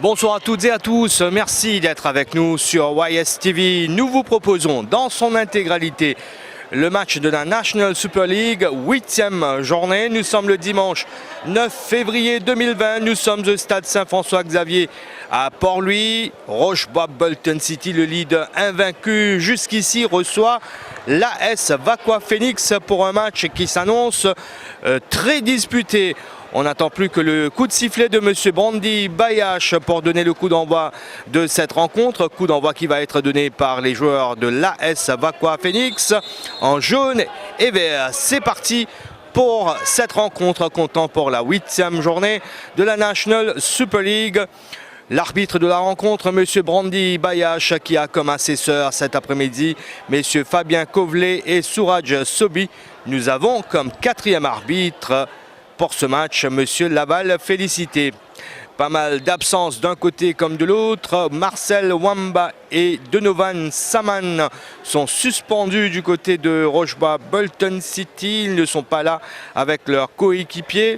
Bonsoir à toutes et à tous, merci d'être avec nous sur YS TV. Nous vous proposons dans son intégralité le match de la National Super League, 8e journée. Nous sommes le dimanche 9 février 2020. Nous sommes au stade Saint-François-Xavier à Port-Louis. Rochebois Bolton City, le leader invaincu jusqu'ici, reçoit l'AS Vaqua Phoenix pour un match qui s'annonce très disputé. On n'attend plus que le coup de sifflet de M. Brandy Bayash pour donner le coup d'envoi de cette rencontre. Coup d'envoi qui va être donné par les joueurs de l'AS Vaqua Phoenix en jaune et vert. C'est parti pour cette rencontre comptant pour la 8e journée de la National Super League. L'arbitre de la rencontre, M. Brandy Bayash, qui a comme assesseur cet après-midi M. Fabien Kovlet et Suraj Sobi. Nous avons comme 4e arbitre pour ce match M. Laval Félicité. Pas mal d'absences d'un côté comme de l'autre. Marcel Wamba et Donovan Saman sont suspendus du côté de Rochebois Bolton City. Ils ne sont pas là avec leurs coéquipiers.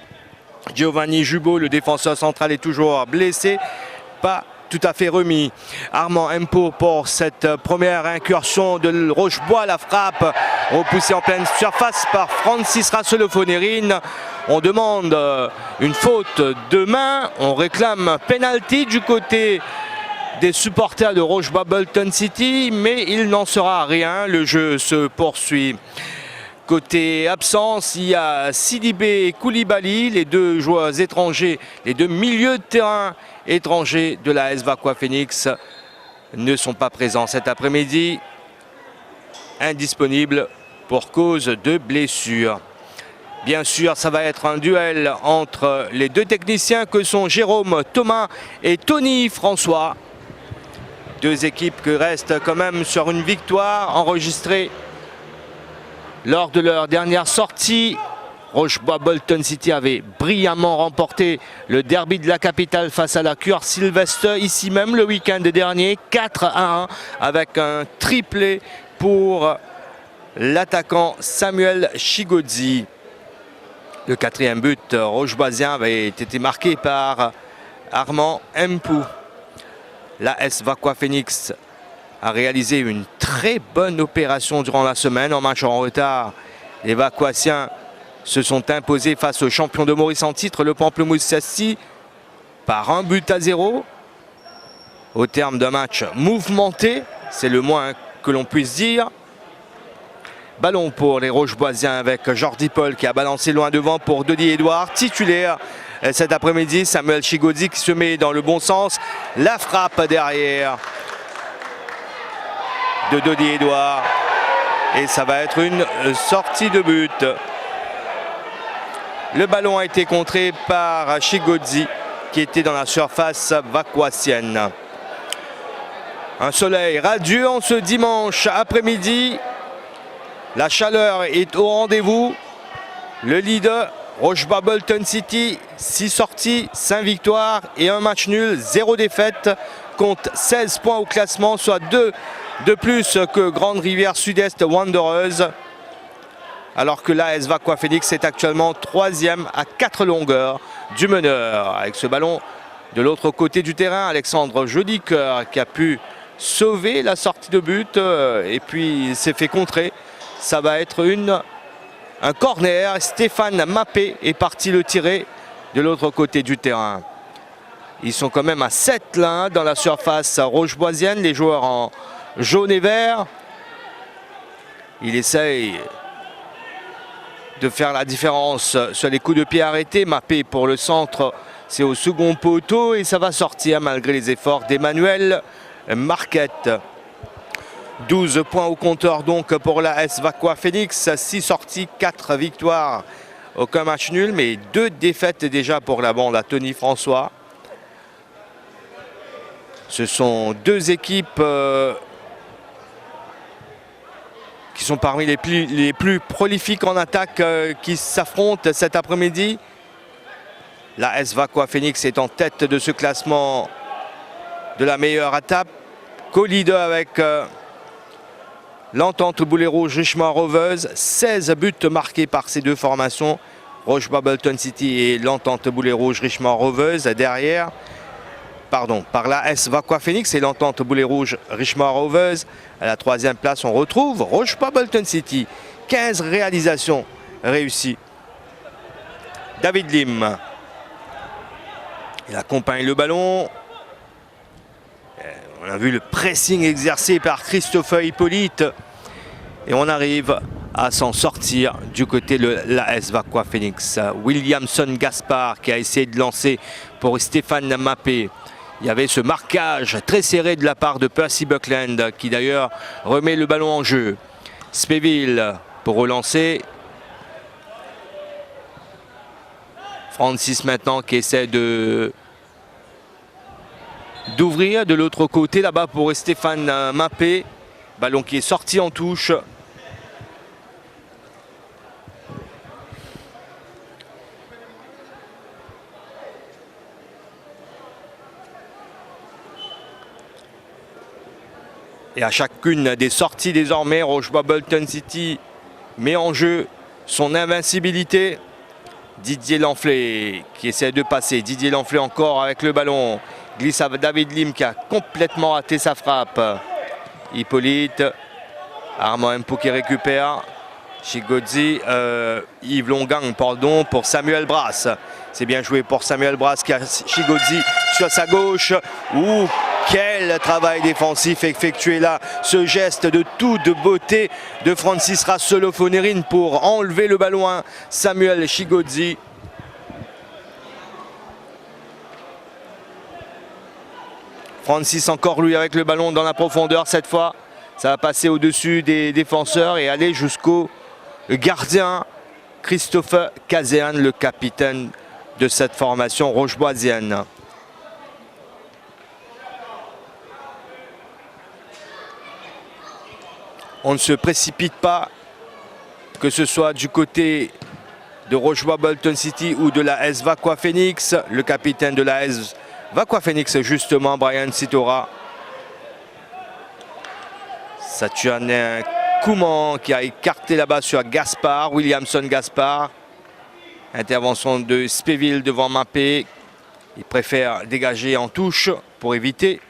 Giovanni Jubot, le défenseur central, est toujours blessé. Pas tout à fait remis. Armand Empo pour cette première incursion de Rochebois. La frappe repoussée en pleine surface par Francis Rassolo-Fonerine. On demande une faute de main. On réclame penalty du côté des supporters de Rochebois Bolton City, mais il n'en sera rien. Le jeu se poursuit. Côté absence, il y a Sidibé et Koulibaly, les deux joueurs étrangers, les deux milieux de terrain étrangers de la AS Vaqua Phoenix ne sont pas présents cet après-midi, indisponibles pour cause de blessure. Bien sûr, ça va être un duel entre les deux techniciens que sont Jérôme Thomas et Tony François. Deux équipes qui restent quand même sur une victoire enregistrée lors de leur dernière sortie. Rochebois Bolton City avait brillamment remporté le derby de la capitale face à la Cure Sylvester ici même le week-end dernier, 4-1 avec un triplé pour l'attaquant Samuel Chigodzi. Le 4e but rocheboisien avait été marqué par Armand Empou. L'AS Vaqua Phoenix a réalisé une très bonne opération durant la semaine. En match en retard, les Vaquassiens se sont imposés face aux champions de Maurice en titre, le Pamplemousse Sassi, par 1-0. Au terme d'un match mouvementé, c'est le moins que l'on puisse dire. Ballon pour les Rocheboisiens avec Jordi Paul qui a balancé loin devant pour Denis Edouard, titulaire cet après-midi. Samuel Chigodzi qui se met dans le bon sens. La frappe derrière de Denis Edouard. Et ça va être une sortie de but. Le ballon a été contré par Chigodzi qui était dans la surface vaquassienne. Un soleil radieux en ce dimanche après-midi. La chaleur est au rendez-vous. Le leader, Rochebois Bolton City, 6 sorties, 5 victoires et 1 match nul, 0 défaite, compte 16 points au classement, soit 2 de plus que Grande Rivière Sud-Est Wanderers. Alors que l'AS Vaqua Phoenix est actuellement 3e à 4 longueurs du meneur. Avec ce ballon de l'autre côté du terrain, Alexandre Jolicoeur qui a pu sauver la sortie de but et puis s'est fait contrer. Ça va être un corner. Stéphane Mappé est parti le tirer de l'autre côté du terrain. Ils sont quand même à 7 là dans la surface rocheboisienne, les joueurs en jaune et vert. Il essaye de faire la différence sur les coups de pied arrêtés. Mappé pour le centre, c'est au second poteau et ça va sortir malgré les efforts d'Emmanuel Marquette. 12 points au compteur donc pour la AS Vaqua Phoenix, 6 sorties, 4 victoires, aucun match nul, mais 2 défaites déjà pour la bande à Tony François. Ce sont deux équipes qui sont parmi les plus prolifiques en attaque qui s'affrontent cet après-midi. La AS Vaqua Phoenix est en tête de ce classement de la meilleure attaque, co-leader avec l'Entente Boulet Rouge Richemont Rovers. 16 buts marqués par ces deux formations, Rochebois Bolton City et l'Entente Boulet Rouge Richemont Rovers derrière. par l'AS Vaqua Phoenix et l'entente boulet rouge Richmond Rovers. À la 3e place, on retrouve Rochebois Bolton City. 15 réalisations réussies. David Lim. Il accompagne le ballon. On a vu le pressing exercé par Christopher Hippolyte. Et on arrive à s'en sortir du côté de l'AS Vaqua Phoenix. Williamson Gaspard qui a essayé de lancer pour Stéphane Mappé. Il y avait ce marquage très serré de la part de Percy Buckland qui d'ailleurs remet le ballon en jeu. Spéville pour relancer. Francis maintenant qui essaie d'ouvrir de l'autre côté là-bas pour Stéphane Mappé. Ballon qui est sorti en touche. Et à chacune des sorties désormais, Rochebois Bolton City met en jeu son invincibilité. Didier Lanflé qui essaie de passer. Didier Lanflé encore avec le ballon. Glisse à David Lim qui a complètement raté sa frappe. Hippolyte. Armand Mpo qui récupère. Chigodzi. Yves Longang, pardon, pour Samuel Brass. C'est bien joué pour Samuel Brass qui a Chigodzi sur sa gauche. Ouh, quel travail défensif effectué là. Ce geste de toute beauté de Francis Rassolo-Fonerine pour enlever le ballon à Samuel Chigodzi. Francis encore lui avec le ballon dans la profondeur cette fois. Ça va passer au-dessus des défenseurs et aller jusqu'au gardien Christopher Kazéan, le capitaine de cette formation rocheboisienne. On ne se précipite pas, que ce soit du côté de Rochebois Bolton City ou de la AS Vaqua Phoenix. Le capitaine de la AS Vaqua Phoenix, justement, Brian Sitora. Saturnin Kouman qui a écarté là-bas sur Gaspard, Williamson Gaspard. Intervention de Spéville devant Mappé. Il préfère dégager en touche pour éviter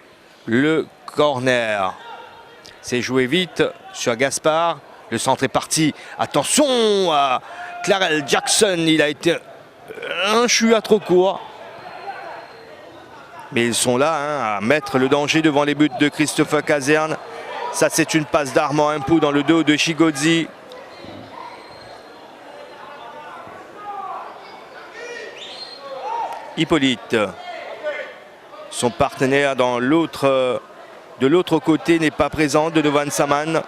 le corner. C'est joué vite sur Gaspard. Le centre est parti. Attention à Clarel Jackson. Il a été un chouïa trop court. Mais ils sont là à mettre le danger devant les buts de Christopher Caserne. Ça, c'est une passe d'Armand Impou dans le dos de Chigodzi. Hippolyte. Son partenaire de l'autre côté n'est pas présent, de Donovan Saman,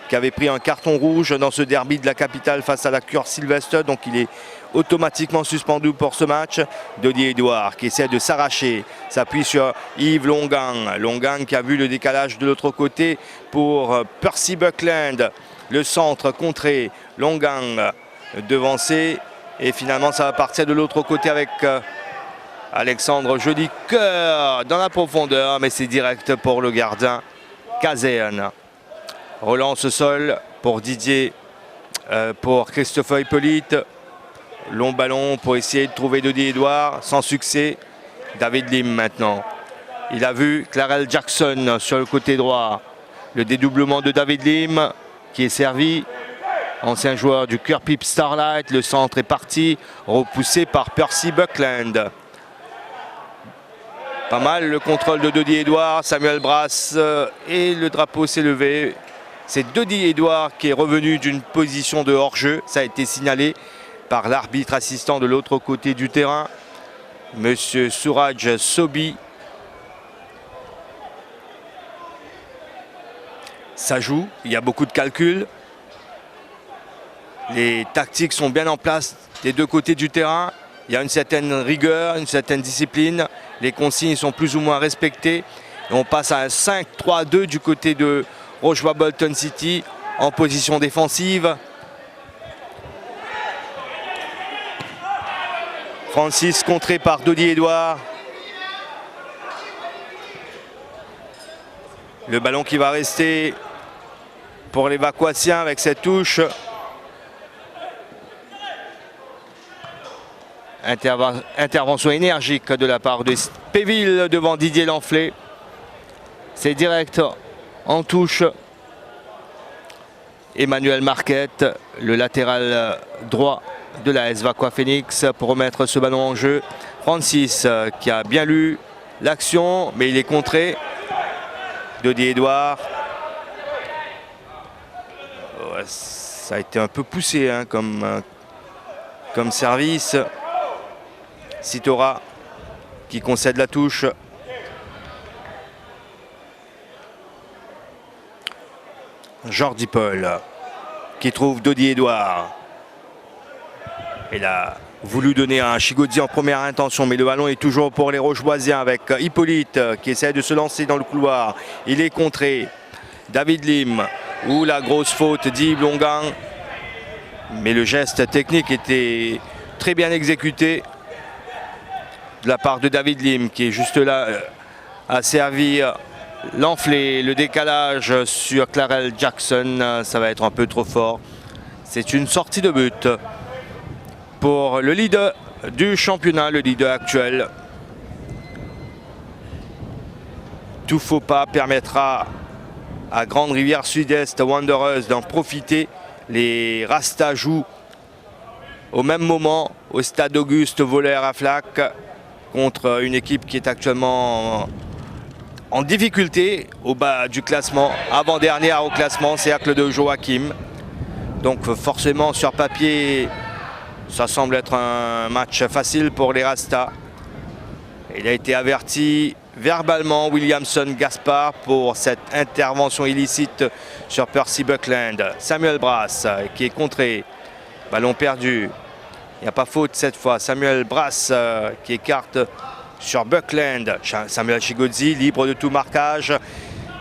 qui avait pris un carton rouge dans ce derby de la capitale face à la Cure Sylvester. Donc il est automatiquement suspendu pour ce match. Dodier Edouard qui essaie de s'arracher, s'appuie sur Yves Longang. Longang qui a vu le décalage de l'autre côté pour Percy Buckland. Le centre contré, Longang devancé. Et finalement ça va partir de l'autre côté avec Alexandre Jolicoeur dans la profondeur. Mais c'est direct pour le gardien Kazéan. Relance au sol pour Didier, pour Christopher Hippolyte. Long ballon pour essayer de trouver Dodier Edouard, sans succès. David Lim maintenant. Il a vu Clarel Jackson sur le côté droit. Le dédoublement de David Lim qui est servi. Ancien joueur du Kirkpipe Starlight. Le centre est parti, repoussé par Percy Buckland. Pas mal le contrôle de Dodier Edouard, Samuel Brass et le drapeau s'est levé. C'est Dodier Edouard qui est revenu d'une position de hors-jeu. Ça a été signalé par l'arbitre assistant de l'autre côté du terrain, Monsieur Suraj Sobi. Ça joue, il y a beaucoup de calculs. Les tactiques sont bien en place des deux côtés du terrain. Il y a une certaine rigueur, une certaine discipline. Les consignes sont plus ou moins respectées. Et on passe à un 5-3-2 du côté de Rochebois Bolton City en position défensive. Francis contré par Dodier Edouard. Le ballon qui va rester pour les Vaquassiens avec cette touche. Intervention énergique de la part de Péville devant Didier Lanflé. C'est direct en touche. Emmanuel Marquette, le latéral droit de la AS Vacqua Phoenix, pour remettre ce ballon en jeu. Francis qui a bien lu l'action, mais il est contré. Dodi Edouard. Ouais, ça a été un peu poussé hein, comme service. Sitora qui concède la touche. Jordi Paul qui trouve Dodi Edouard. Il a voulu donner un Chigodzi en première intention, mais le ballon est toujours pour les Rocheboisiens avec Hippolyte qui essaie de se lancer dans le couloir. Il est contré. David Lim, ou la grosse faute d'Yves Longan. Mais le geste technique était très bien exécuté de la part de David Lim qui est juste là, a servi Lanflé. Le décalage sur Clarel Jackson, ça va être un peu trop fort. C'est une sortie de but pour le leader du championnat, le leader actuel. Tout faux pas permettra à Grande Rivière Sud-Est Wanderers d'en profiter. Les Rastas jouent au même moment au stade Auguste Voller-Aflac contre une équipe qui est actuellement en difficulté au bas du classement, avant-dernière au classement, cercle de Joachim. Donc forcément sur papier, ça semble être un match facile pour les Rastas. Il a été averti verbalement Williamson Gaspard pour cette intervention illicite sur Percy Buckland. Samuel Brass qui est contré. Ballon perdu. Il n'y a pas faute cette fois. Samuel Brass qui écarte sur Buckland. Samuel Chigodzi libre de tout marquage.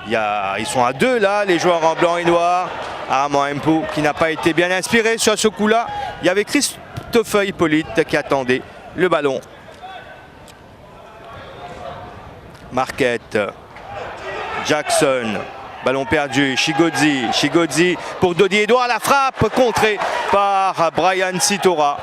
Ils sont à deux là, les joueurs en blanc et noir. Armand Mpo qui n'a pas été bien inspiré sur ce coup-là. Il y avait Christophe Hippolyte qui attendait le ballon. Marquette, Jackson, ballon perdu, Chigodzi pour Dodi Edouard, la frappe contrée par Brian Sitora.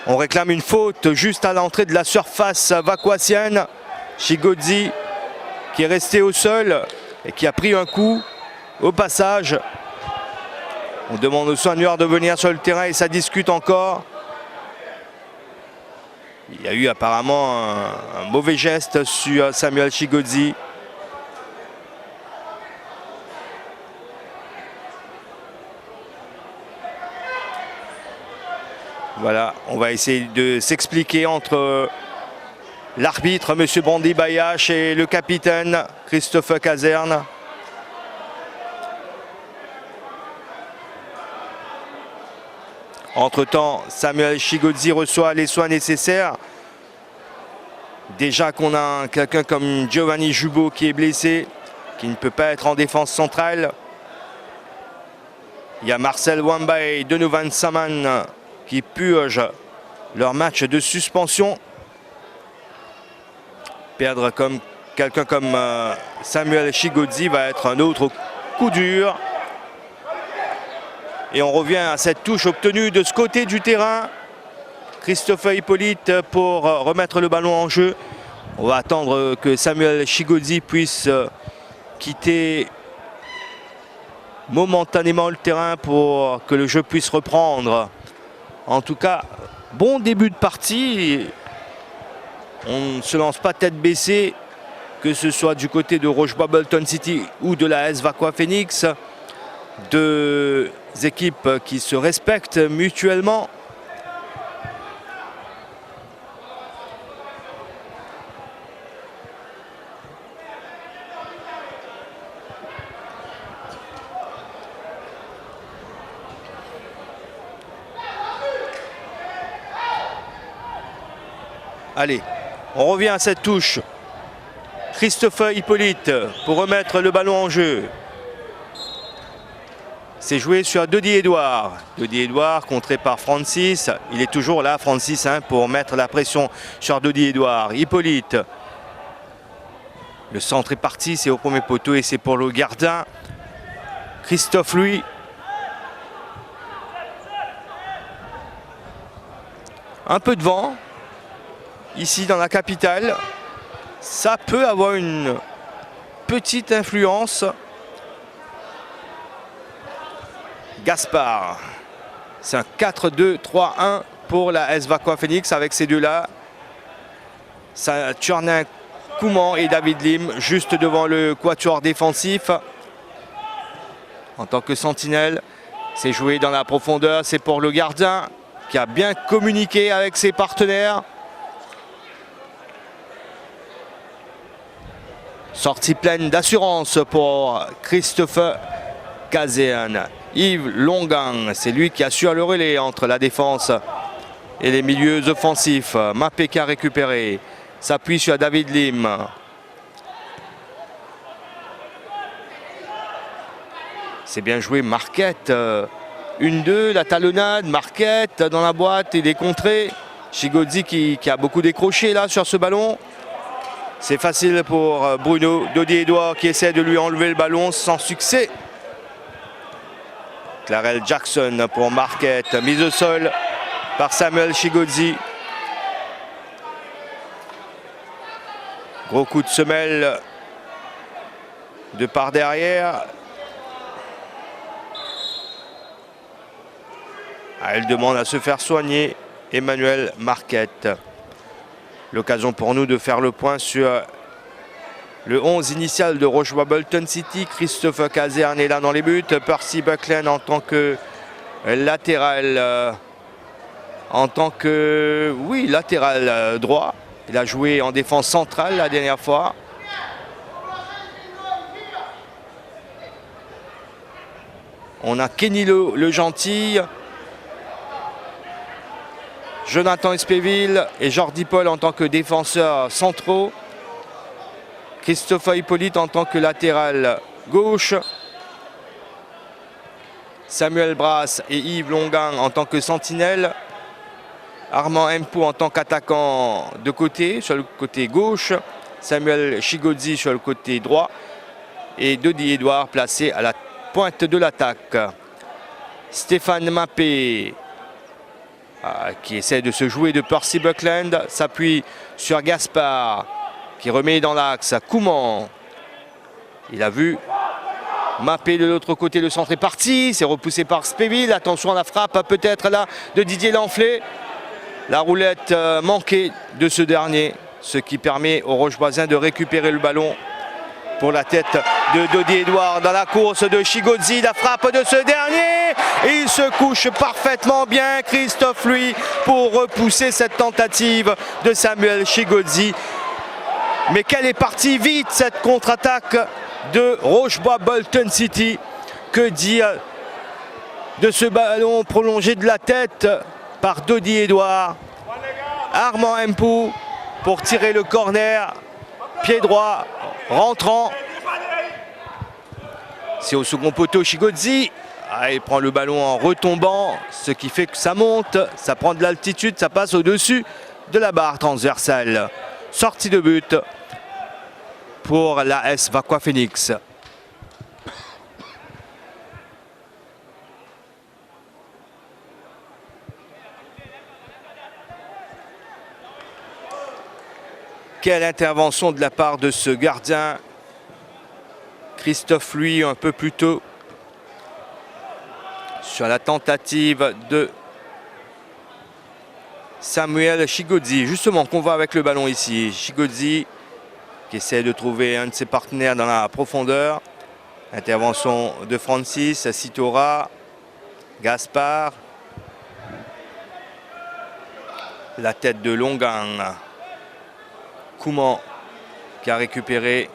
On réclame une faute juste à l'entrée de la surface vacquoisienne. Chigodzi qui est resté au sol et qui a pris un coup au passage. On demande aux soigneurs de venir sur le terrain et ça discute encore. Il y a eu apparemment un mauvais geste sur Samuel Chigodzi. Voilà, on va essayer de s'expliquer entre l'arbitre, M. Brandy Bayache, et le capitaine, Christophe Caserne. Entre-temps, Samuel Chigodzi reçoit les soins nécessaires. Déjà qu'on a quelqu'un comme Giovanni Jubot qui est blessé, qui ne peut pas être en défense centrale. Il y a Marcel Wamba et Donovan Saman qui purgent leur match de suspension. Perdre quelqu'un comme Samuel Chigodzi va être un autre coup dur. Et on revient à cette touche obtenue de ce côté du terrain. Christophe Hippolyte pour remettre le ballon en jeu. On va attendre que Samuel Chigodzi puisse quitter momentanément le terrain pour que le jeu puisse reprendre. En tout cas, bon début de partie. On ne se lance pas tête baissée, que ce soit du côté de Rochebois-Bolton City ou de la AS Vacqua Phoenix. Deux équipes qui se respectent mutuellement. Allez, on revient à cette touche. Christophe Hippolyte pour remettre le ballon en jeu. C'est joué sur Dodi Edouard. Dodi Edouard contré par Francis. Il est toujours là, Francis, pour mettre la pression sur Dodi Edouard. Hippolyte. Le centre est parti, c'est au premier poteau et c'est pour le gardien. Christophe Louis. Un peu de vent ici dans la capitale. Ça peut avoir une petite influence. Gaspard. C'est un 4-2-3-1 pour la S Vacqua Phoenix avec ces deux-là. Saturnin Kouman et David Lim juste devant le quatuor défensif. En tant que sentinelle, c'est joué dans la profondeur. C'est pour le gardien qui a bien communiqué avec ses partenaires. Sortie pleine d'assurance pour Christopher Kazéan. Yves Longan, c'est lui qui assure le relais entre la défense et les milieux offensifs. Mapeka a récupéré. S'appuie sur David Lim. C'est bien joué Marquette. 1-2, la talonnade. Marquette dans la boîte et des contrées. Chigodzi qui a beaucoup décroché là sur ce ballon. C'est facile pour Bruno Dodi-Edouard qui essaie de lui enlever le ballon sans succès. Clarel Jackson pour Marquette. Mise au sol par Samuel Chigodzi. Gros coup de semelle de par derrière. Elle demande à se faire soigner. Emmanuel Marquette. L'occasion pour nous de faire le point sur le 11 initial de Rochebois Bolton City. Christopher Kazéan est là dans les buts. Percy Buckland en tant que latéral. Latéral droit. Il a joué en défense centrale la dernière fois. On a Kenny Le Gentil, Jonathan Espéville et Jordi Paul en tant que défenseurs centraux. Christopher Hippolyte en tant que latéral gauche. Samuel Brass et Yves Longan en tant que sentinelle. Armand Mpou en tant qu'attaquant de côté, sur le côté gauche. Samuel Chigodzi sur le côté droit. Et Dodi-Edouard placé à la pointe de l'attaque. Stéphane Mappé qui essaie de se jouer de Percy Buckland. S'appuie sur Gaspard qui remet dans l'axe. Kouman. Il a vu Mappé de l'autre côté, le centre est parti. C'est repoussé par Spéville. Attention à la frappe peut-être là de Didier Lanflé. La roulette manquée de ce dernier, ce qui permet aux Rocheboisiens de récupérer le ballon pour la tête de Dodi-Edouard dans la course de Chigodzi. La frappe de ce dernier et il se couche parfaitement bien, Christophe Louis, pour repousser cette tentative de Samuel Chigodzi. Mais qu'elle est partie vite cette contre-attaque de Rochebois Bolton City. Que dire de ce ballon prolongé de la tête par Dodi-Edouard. Armand Mpou pour tirer le corner. Pied droit, rentrant. C'est au second poteau Chigodzi. Il prend le ballon en retombant, ce qui fait que ça monte, ça prend de l'altitude, ça passe au-dessus de la barre transversale. Sortie de but pour la S Vacqua Phoenix. Quelle intervention de la part de ce gardien Christophe Louis un peu plus tôt sur la tentative de Samuel Chigodzi. Justement qu'on va avec le ballon ici. Chigodzi qui essaie de trouver un de ses partenaires dans la profondeur. Intervention de Francis, Sitora, Gaspard. La tête de Longan. Kouman qui a récupéré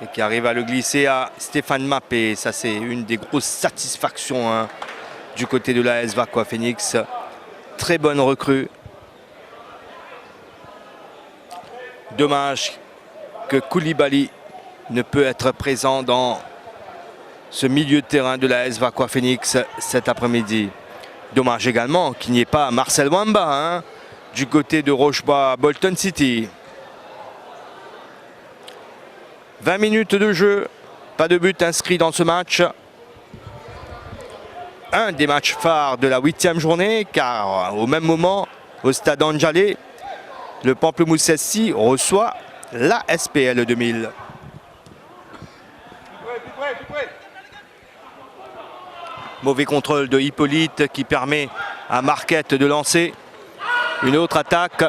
et qui arrive à le glisser à Stéphane Mappé. Ça, c'est une des grosses satisfactions du côté de la S Vacqua Phoenix. Très bonne recrue. Dommage que Koulibaly ne peut être présent dans ce milieu de terrain de la S Vacqua Phoenix cet après-midi. Dommage également qu'il n'y ait pas Marcel Wamba du côté de Rochebois Bolton City. 20 minutes de jeu Pas de but inscrit dans ce match. Un des matchs phares de la 8e journée, car au même moment, au stade Anjalé, le Pamplemousse SC reçoit la SPL 2000. Mauvais contrôle de Hippolyte qui permet à Marquette de lancer une autre attaque.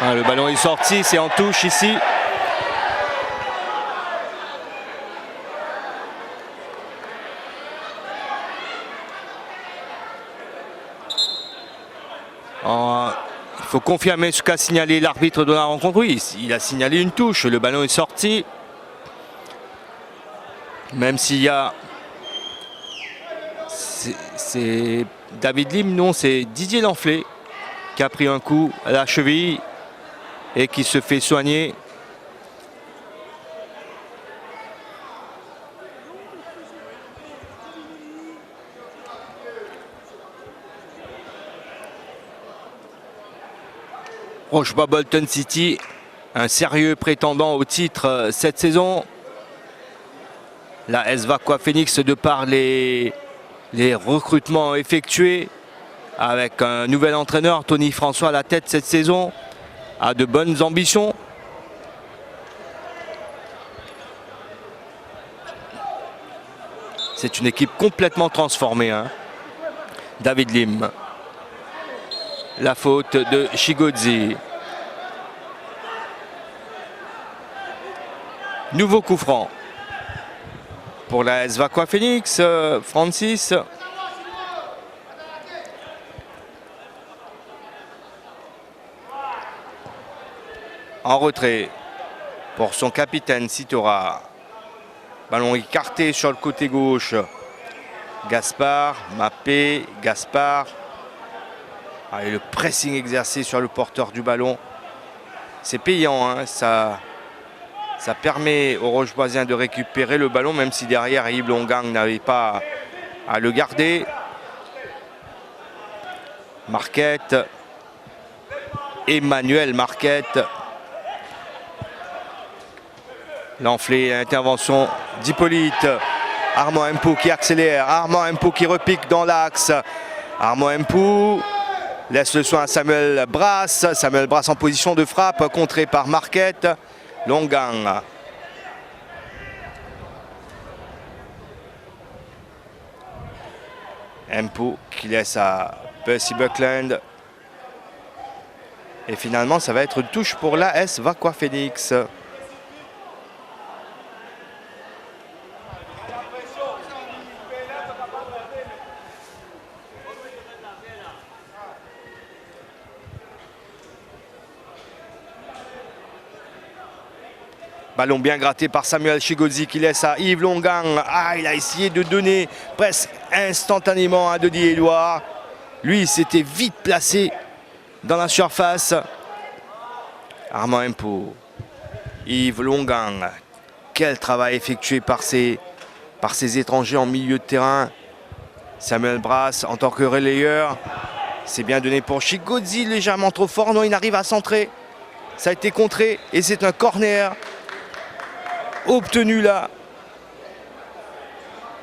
Le ballon est sorti, c'est en touche ici. Il faut confirmer ce qu'a signalé l'arbitre de la rencontre. Oui, il a signalé une touche, le ballon est sorti. Même s'il y a... C'est David Lim, non, c'est Didier Lanflé qui a pris un coup à la cheville et qui se fait soigner. Rochebois Bolton City, un sérieux prétendant au titre cette saison. La S Vaqua Phoenix, de par les recrutements effectués avec un nouvel entraîneur, Tony François, à la tête cette saison, a de bonnes ambitions. C'est une équipe complètement transformée, hein. David Lim. La faute de Chigozi. Nouveau coup franc pour la S Vaqua Phoenix. Francis. En retrait pour son capitaine Sitora. Ballon écarté sur le côté gauche. Gaspard, Mappé, Gaspard. Et le pressing exercé sur le porteur du ballon. C'est payant, hein, ça permet aux Rocheboisiens de récupérer le ballon, même si derrière Yves Longang n'avait pas à le garder. Marquette. Emmanuel Marquette. L'enflé, intervention d'Hippolyte. Armand Mpou qui accélère. Armand Mpou qui repique dans l'axe. Armand Mpou laisse le soin à Samuel Brasse. Samuel Brasse en position de frappe, contré par Marquette. Longang. Mpou qui laisse à Percy Buckland. Et finalement, ça va être une touche pour la S Vaqua Phoenix. Ballon bien gratté par Samuel Chigozi qui laisse à Yves Longang. Il a essayé de donner presque instantanément à Denis Edouard. Lui, s'était vite placé dans la surface. Armand Mpou. Yves Longang. Quel travail effectué par ces étrangers en milieu de terrain. Samuel Brasse en tant que relayeur. C'est bien donné pour Chigozi, légèrement trop fort. Non, il arrive à centrer. Ça a été contré et c'est un corner obtenu là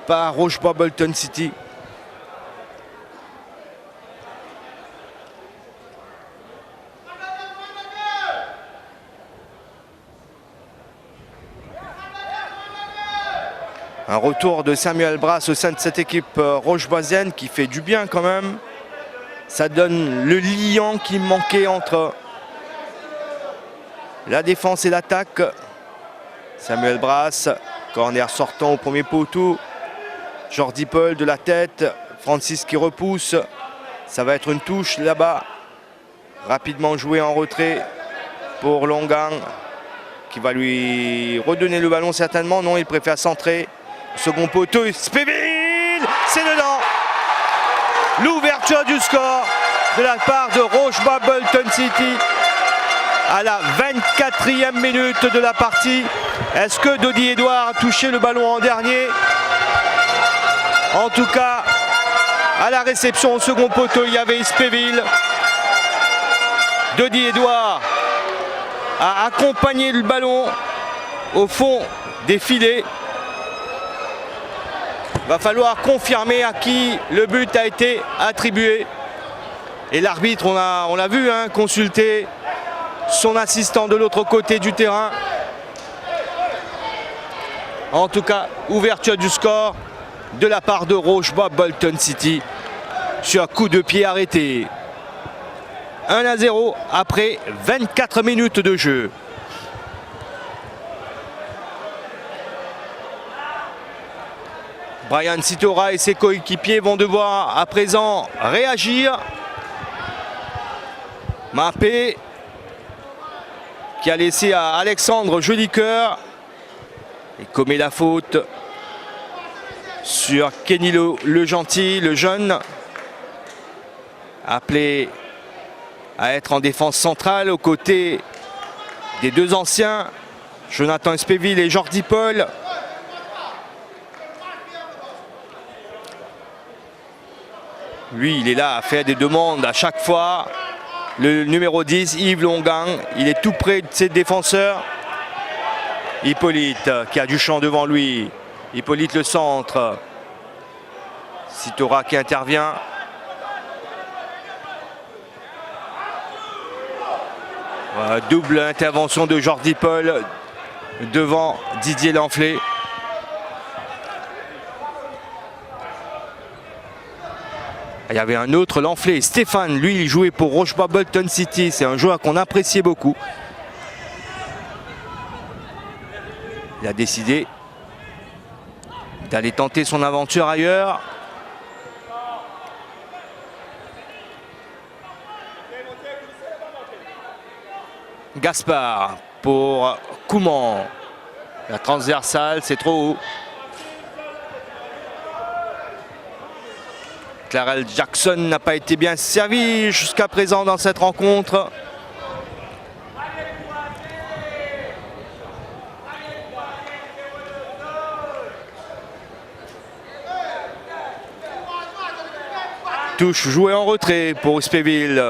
par Rochebois Bolton City. Un retour de Samuel Brasse au sein de cette équipe rocheboisienne qui fait du bien quand même. Ça donne le liant qui manquait entre la défense et l'attaque. Samuel Brasse, corner sortant au premier poteau. Jordi Paul de la tête. Francis qui repousse. Ça va être une touche là-bas. Rapidement joué en retrait pour Longang, qui va lui redonner le ballon certainement. Non, il préfère centrer. Second poteau, Spéville, c'est dedans. L'ouverture du score de la part de Rochebois Bolton City à la 24e minute de la partie. Est-ce que Dodi Edouard a touché le ballon en dernier? En tout cas, à la réception au second poteau, il y avait Spéville. Dodi Edouard a accompagné le ballon au fond des filets. Va falloir confirmer à qui le but a été attribué. Et l'arbitre, on l'a vu, hein, consulter son assistant de l'autre côté du terrain. En tout cas, ouverture du score de la part de Rochebois Bolton City sur un coup de pied arrêté. 1-0 après 24 minutes de jeu. Brian Sitora et ses coéquipiers vont devoir à présent réagir. Mappé qui a laissé à Alexandre Jolicoeur et commet la faute sur Kenny le gentil, le jeune, appelé à être en défense centrale aux côtés des deux anciens, Jonathan Espéville et Jordi Paul. Lui, il est là à faire des demandes à chaque fois. Le numéro 10, Yves Longang, il est tout près de ses défenseurs. Hippolyte qui a du champ devant lui. Hippolyte le centre. Sitora qui intervient. Double intervention de Jordi Paul devant Didier Lanflé. Il y avait un autre Lanflé, Stéphane, lui il jouait pour Rochebois Bolton City, c'est un joueur qu'on appréciait beaucoup. Il a décidé d'aller tenter son aventure ailleurs. Gaspard pour Kouman. La transversale, c'est trop haut. Clarel Jackson n'a pas été bien servi jusqu'à présent dans cette rencontre. Touche jouée en retrait pour Espéville.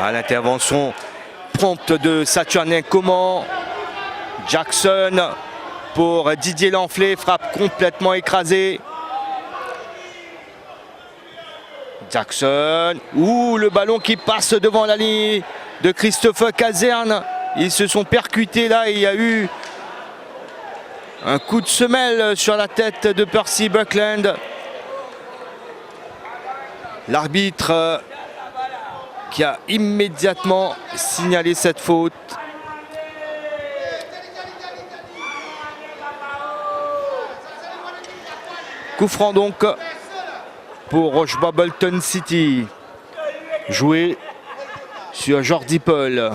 À l'intervention prompte de Saturnin Coman. Jackson pour Didier Lanflé, frappe complètement écrasée. Jackson, le ballon qui passe devant la ligne de Christophe Caserne. Ils se sont percutés là, il y a eu un coup de semelle sur la tête de Percy Buckland. L'arbitre qui a immédiatement signalé cette faute. Coup franc donc pour Rochebois Bolton City. Joué sur Jordi Paul.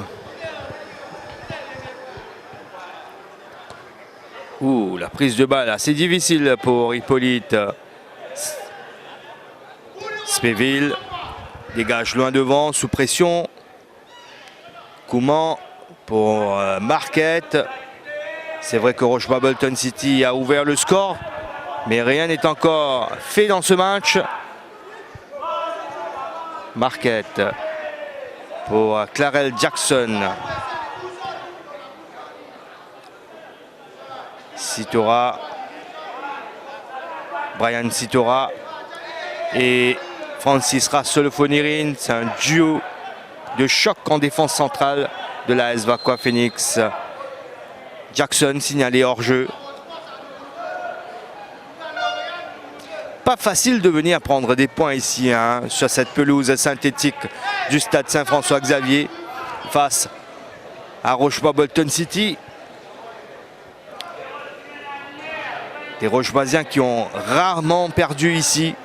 La prise de balle assez difficile pour Hippolyte. Spéville dégage loin devant, sous pression. Kouman pour Marquette. C'est vrai que Rochebois Bolton City a ouvert le score. Mais rien n'est encore fait dans ce match. Marquette pour Clarel Jackson. Sitora. Brian Sitora et Francis Rassolofonirin. C'est un duo de choc en défense centrale de la AS Vacois Phoenix. Jackson signalé hors jeu. Pas facile de venir prendre des points ici, hein, sur cette pelouse synthétique du stade Saint-François-Xavier face à Rochebois Bolton City. Des Rocheboisiens qui ont rarement perdu ici,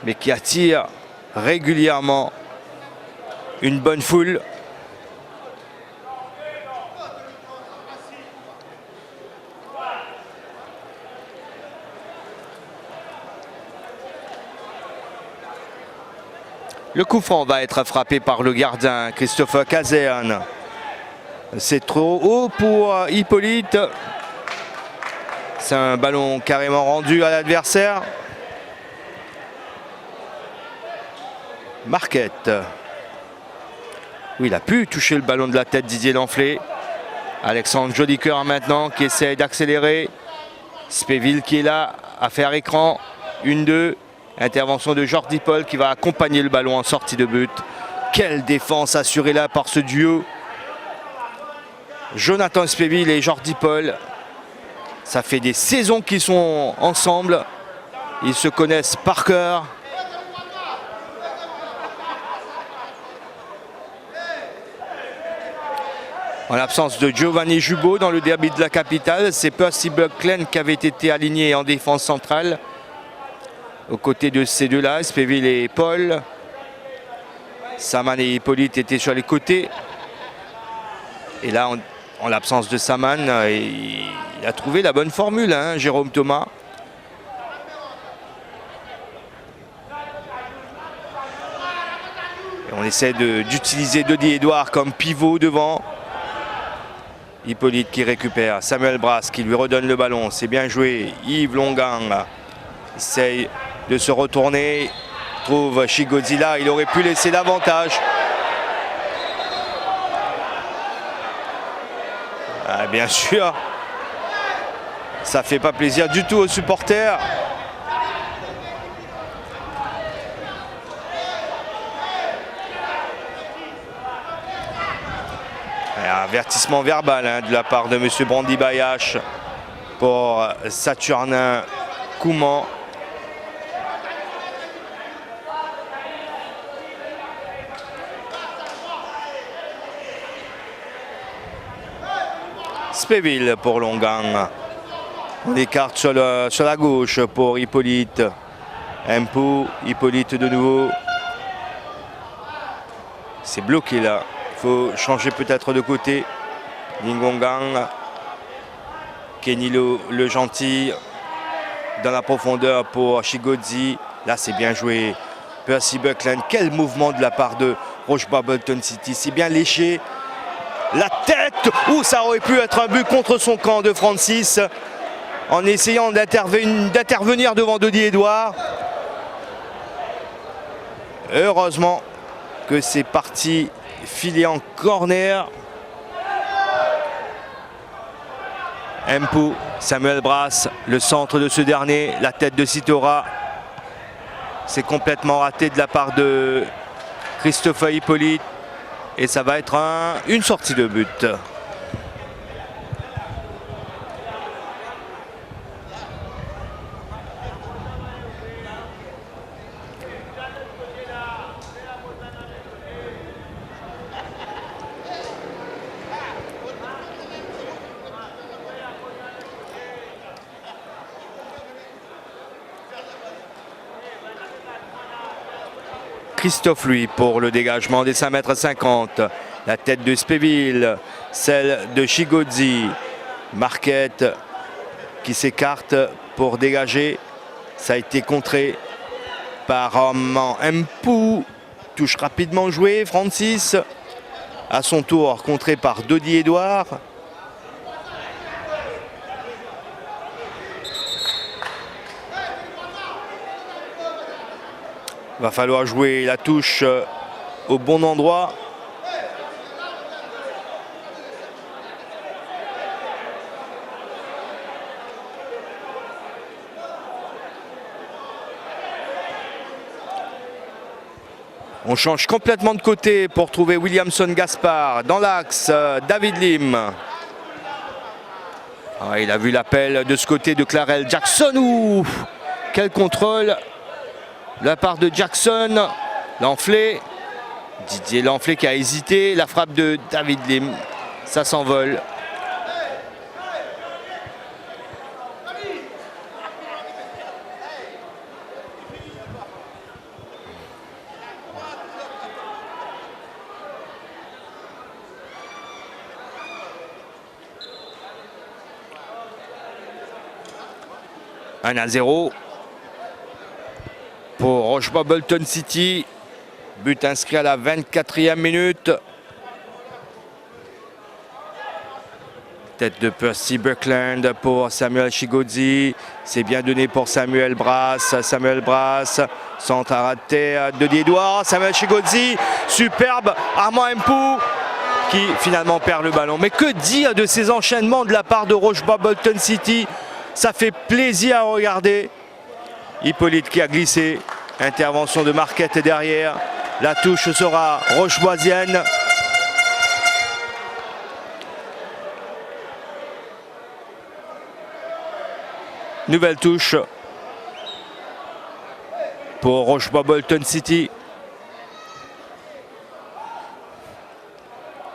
mais qui attirent régulièrement une bonne foule. Le coup franc va être frappé par le gardien Christophe Caserne. C'est trop haut pour Hippolyte. C'est un ballon carrément rendu à l'adversaire. Marquette. Oui, il a pu toucher le ballon de la tête, Didier Lanflé. Alexandre Jolicoeur maintenant qui essaie d'accélérer. Spéville qui est là à faire écran. 1-2. Intervention de Jordi Paul qui va accompagner le ballon en sortie de but. Quelle défense assurée là par ce duo. Jonathan Spéville et Jordi Paul. Ça fait des saisons qu'ils sont ensemble. Ils se connaissent par cœur. En l'absence de Giovanni Jubot dans le derby de la capitale, c'est Percy Buckland qui avait été aligné en défense centrale. Aux côtés de ces deux-là, Spéville et Paul. Saman et Hippolyte étaient sur les côtés. Et là, en l'absence de Saman, il a trouvé la bonne formule, hein, Jérôme Thomas. Et on essaie d'utiliser Denis Edouard comme pivot devant. Hippolyte qui récupère, Samuel Brasse qui lui redonne le ballon, c'est bien joué. Yves Longang essaye de se retourner, trouve Chigodzilla, il aurait pu laisser l'avantage. Ah, bien sûr, ça fait pas plaisir du tout aux supporters. Avertissement verbal hein, de la part de M. Brandy Bayash pour Saturnin Kouman. Spéville pour Longang. On écarte sur la gauche pour Hippolyte. Mpou, Hippolyte de nouveau. C'est bloqué là. Il faut changer peut-être de côté. Lingongang. Kenilo le gentil. Dans la profondeur pour Chigodzi. Là c'est bien joué. Percy Buckland. Quel mouvement de la part de Rochebois Bolton City. C'est bien léché. La tête. Ouh, ça aurait pu être un but contre son camp de Francis. En essayant d'intervenir devant Denis Edouard. Heureusement que c'est parti. Filé en corner. Mpou, Samuel Brasse, le centre de ce dernier, la tête de Sitora. C'est complètement raté de la part de Christophe Hippolyte. Et ça va être une sortie de but. Christophe lui pour le dégagement des 5,50 m. La tête de Spéville, celle de Chigodzi. Marquette qui s'écarte pour dégager. Ça a été contré par Mpou. Touche rapidement jouée. Francis à son tour contré par Denis Edouard. Va falloir jouer la touche au bon endroit. On change complètement de côté pour trouver Williamson Gaspard. Dans l'axe, David Lim. Ah, il a vu l'appel de ce côté de Clarel Jackson. Ouh, quel contrôle de la part de Jackson. Lanflé. Didier Lanflé qui a hésité. La frappe de David Lim. Ça s'envole. « 1-0 pour Rochebois Bolton City. But inscrit à la 24e minute. Tête de Percy Buckland pour Samuel Chigodzi. C'est bien donné pour Samuel Brass. Samuel Brass, centre à raté de Edouard. Samuel Chigodzi, superbe. Armand Mpou qui finalement perd le ballon. Mais que dire de ces enchaînements de la part de Rochebois Bolton City? Ça fait plaisir à regarder. Hippolyte qui a glissé. Intervention de Marquette derrière. La touche sera rocheboisienne. Nouvelle touche pour Rochebois Bolton City.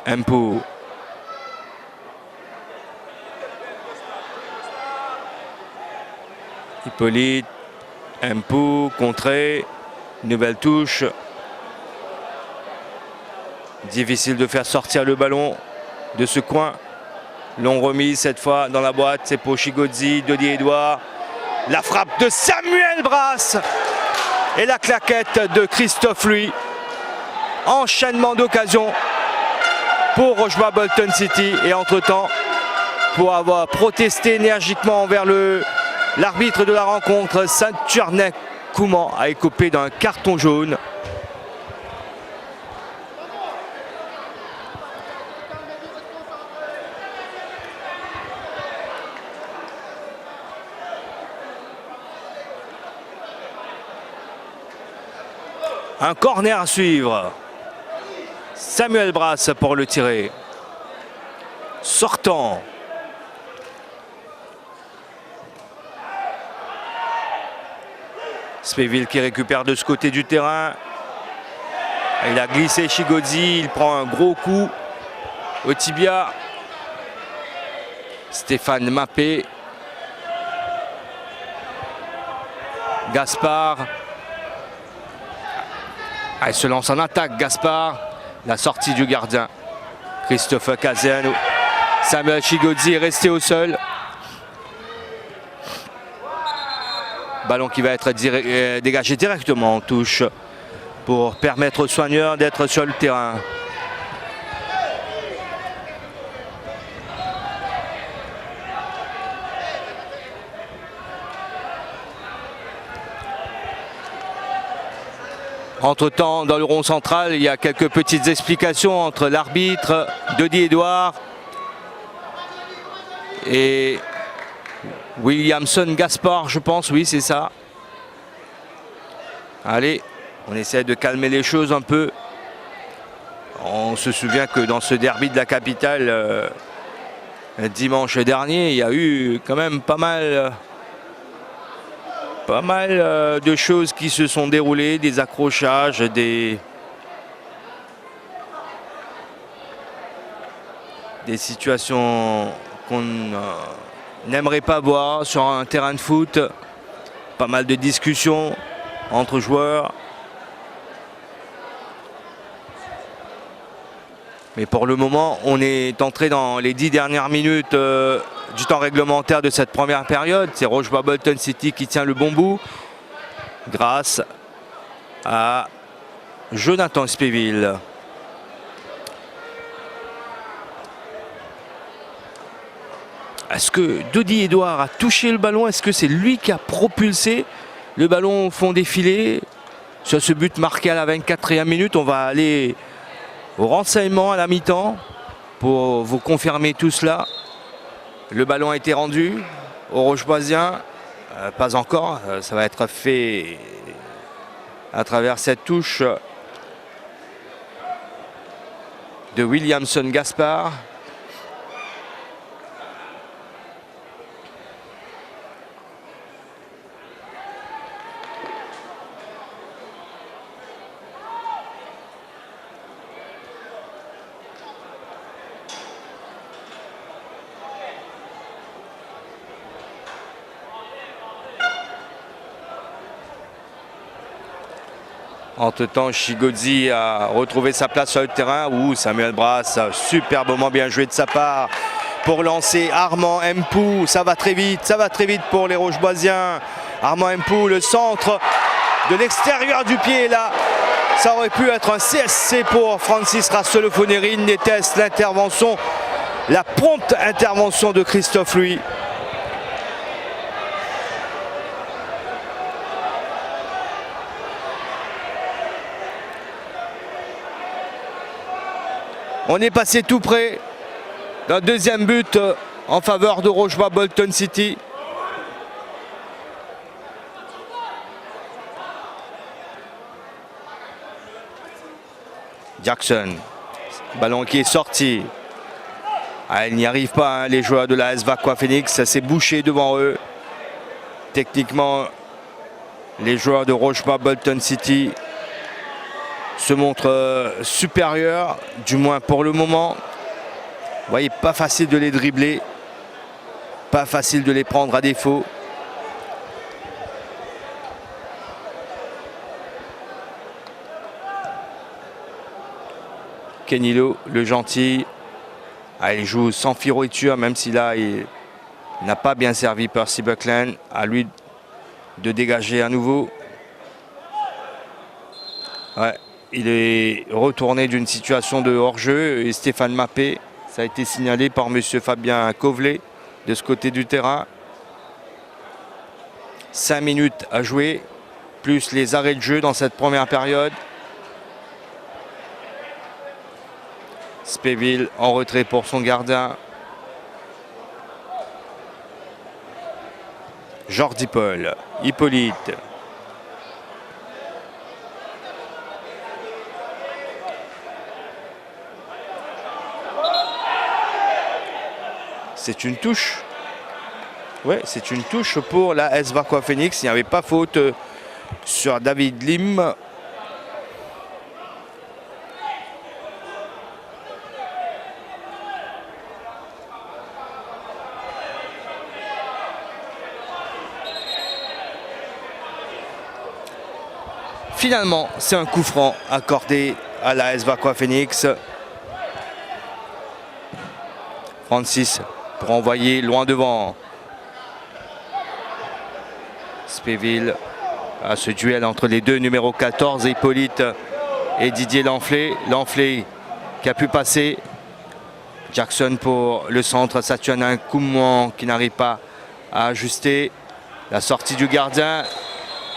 Mpou. Hippolyte. Mpou, contré. Nouvelle touche. Difficile de faire sortir le ballon de ce coin. Long remise cette fois dans la boîte, c'est pour Chigodzi, Dodi Edouard. La frappe de Samuel Brass et la claquette de Christophe Louis. Enchaînement d'occasion pour Rochebois Bolton City. Et entre-temps, pour avoir protesté énergiquement envers l'arbitre de la rencontre, Saint-Turnet Kouman a écopé d'un carton jaune. Un corner à suivre. Samuel Brass pour le tirer. Sortant. Spéville qui récupère de ce côté du terrain. Il a glissé Chigodzi. Il prend un gros coup au tibia. Stéphane Mappé. Gaspard. Il se lance en attaque, Gaspard. La sortie du gardien. Christophe Cazen. Samuel Chigodzi est resté au sol. Ballon qui va être dégagé directement en touche pour permettre aux soigneurs d'être sur le terrain. Entre-temps, dans le rond central, il y a quelques petites explications entre l'arbitre, Dodi Edouard et Williamson Gaspard, je pense. Oui, c'est ça. Allez, on essaie de calmer les choses un peu. On se souvient que dans ce derby de la capitale, dimanche dernier, il y a eu quand même pas mal de choses qui se sont déroulées, des accrochages, des situations qu'on n'aimerait pas voir sur un terrain de foot. Pas mal de discussions entre joueurs. Mais pour le moment, on est entré dans les 10 dernières minutes du temps réglementaire de cette première période. C'est Rochebois Bolton City qui tient le bon bout grâce à Jonathan Spéville. Est-ce que Dodi Edouard a touché le ballon? Est-ce que c'est lui qui a propulsé le ballon au fond des filets? Sur ce but marqué à la 24e minute, on va aller au renseignement à la mi-temps pour vous confirmer tout cela. Le ballon a été rendu aux Rocheboisiens. Pas encore, ça va être fait à travers cette touche de Williamson Gaspard. Entre-temps, Chigodzi a retrouvé sa place sur le terrain. Samuel Brass, superbement bien joué de sa part pour lancer Armand Mpou. Ça va très vite pour les Rocheboisiens. Armand Mpou, le centre de l'extérieur du pied là. Ça aurait pu être un CSC pour Francis Rassolo-Fonéry. Il déteste l'intervention La prompte intervention de Christophe Louis. On est passé tout près d'un deuxième but en faveur de Rochebois Bolton City. Jackson, ballon qui est sorti. Ah, ils n'y arrivent pas, hein, les joueurs de la AS Vaqua Phoenix. Ça s'est bouché devant eux. Techniquement, les joueurs de Rochebois Bolton City se montrent supérieurs, du moins pour le moment. Vous voyez, pas facile de les dribbler, pas facile de les prendre à défaut. Kenilo, le gentil, il joue sans fioriture, même si là il n'a pas bien servi Percy Buckland. À lui de dégager à nouveau. Ouais, il est retourné d'une situation de hors-jeu et Stéphane Mappé, ça a été signalé par M. Fabien Covelet de ce côté du terrain. 5 minutes à jouer, plus les arrêts de jeu dans cette première période. Spéville en retrait pour son gardien. Jordi Paul, Hippolyte. C'est une touche. Ouais, c'est une touche pour la AS Vaqua Phoenix. Il n'y avait pas faute sur David Lim. Finalement, c'est un coup franc accordé à la AS Vaqua Phoenix. Francis pour envoyer loin devant. Spéville à ce duel entre les deux numéro 14, Hippolyte et Didier Lanflé. Lanflé qui a pu passer. Jackson pour le centre, Saturnin Koumouan qui n'arrive pas à ajuster. La sortie du gardien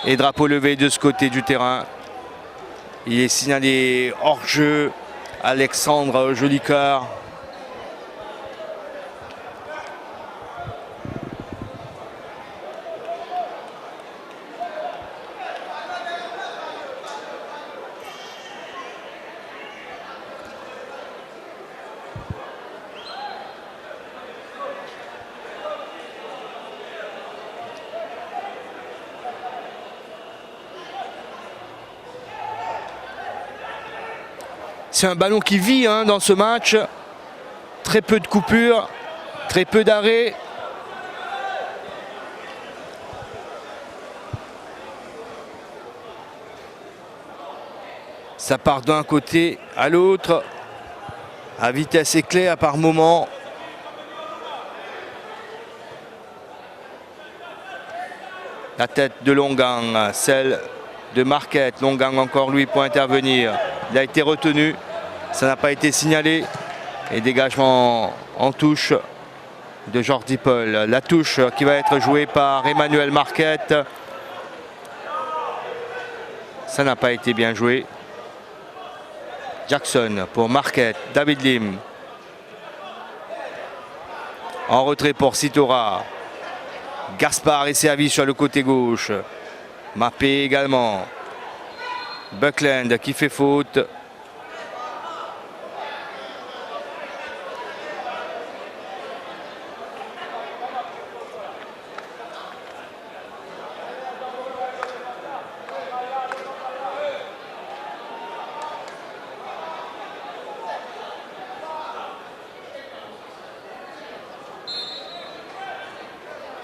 et drapeau levé de ce côté du terrain. Il est signalé hors jeu. Alexandre Jolicoeur. C'est un ballon qui vit dans ce match. Très peu de coupures, très peu d'arrêts. Ça part d'un côté à l'autre, à vitesse éclair par moment. La tête de Longang, celle de Marquette. Longang encore lui pour intervenir. Il a été retenu, ça n'a pas été signalé. Et dégagement en touche de Jordi Paul. La touche qui va être jouée par Emmanuel Marquette. Ça n'a pas été bien joué. Jackson pour Marquette, David Lim. En retrait pour Sitora. Gaspard est servi sur le côté gauche. Mappé également. Buckland qui fait faute.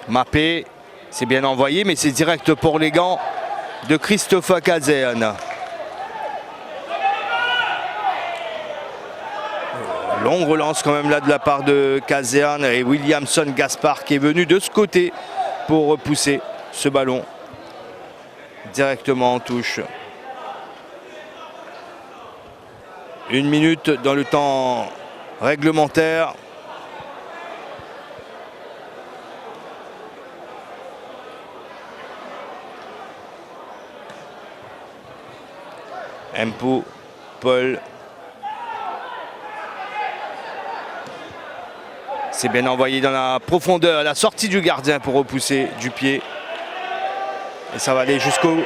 Mappé, c'est bien envoyé, mais c'est direct pour les gants de Christophe Kazerne. Longue relance quand même là de la part de Kazerne et Williamson Gaspard qui est venu de ce côté pour repousser ce ballon directement en touche. 1 minute dans le temps réglementaire. Mpu, Paul. C'est bien envoyé dans la profondeur, la sortie du gardien pour repousser du pied. Et ça va aller jusqu'au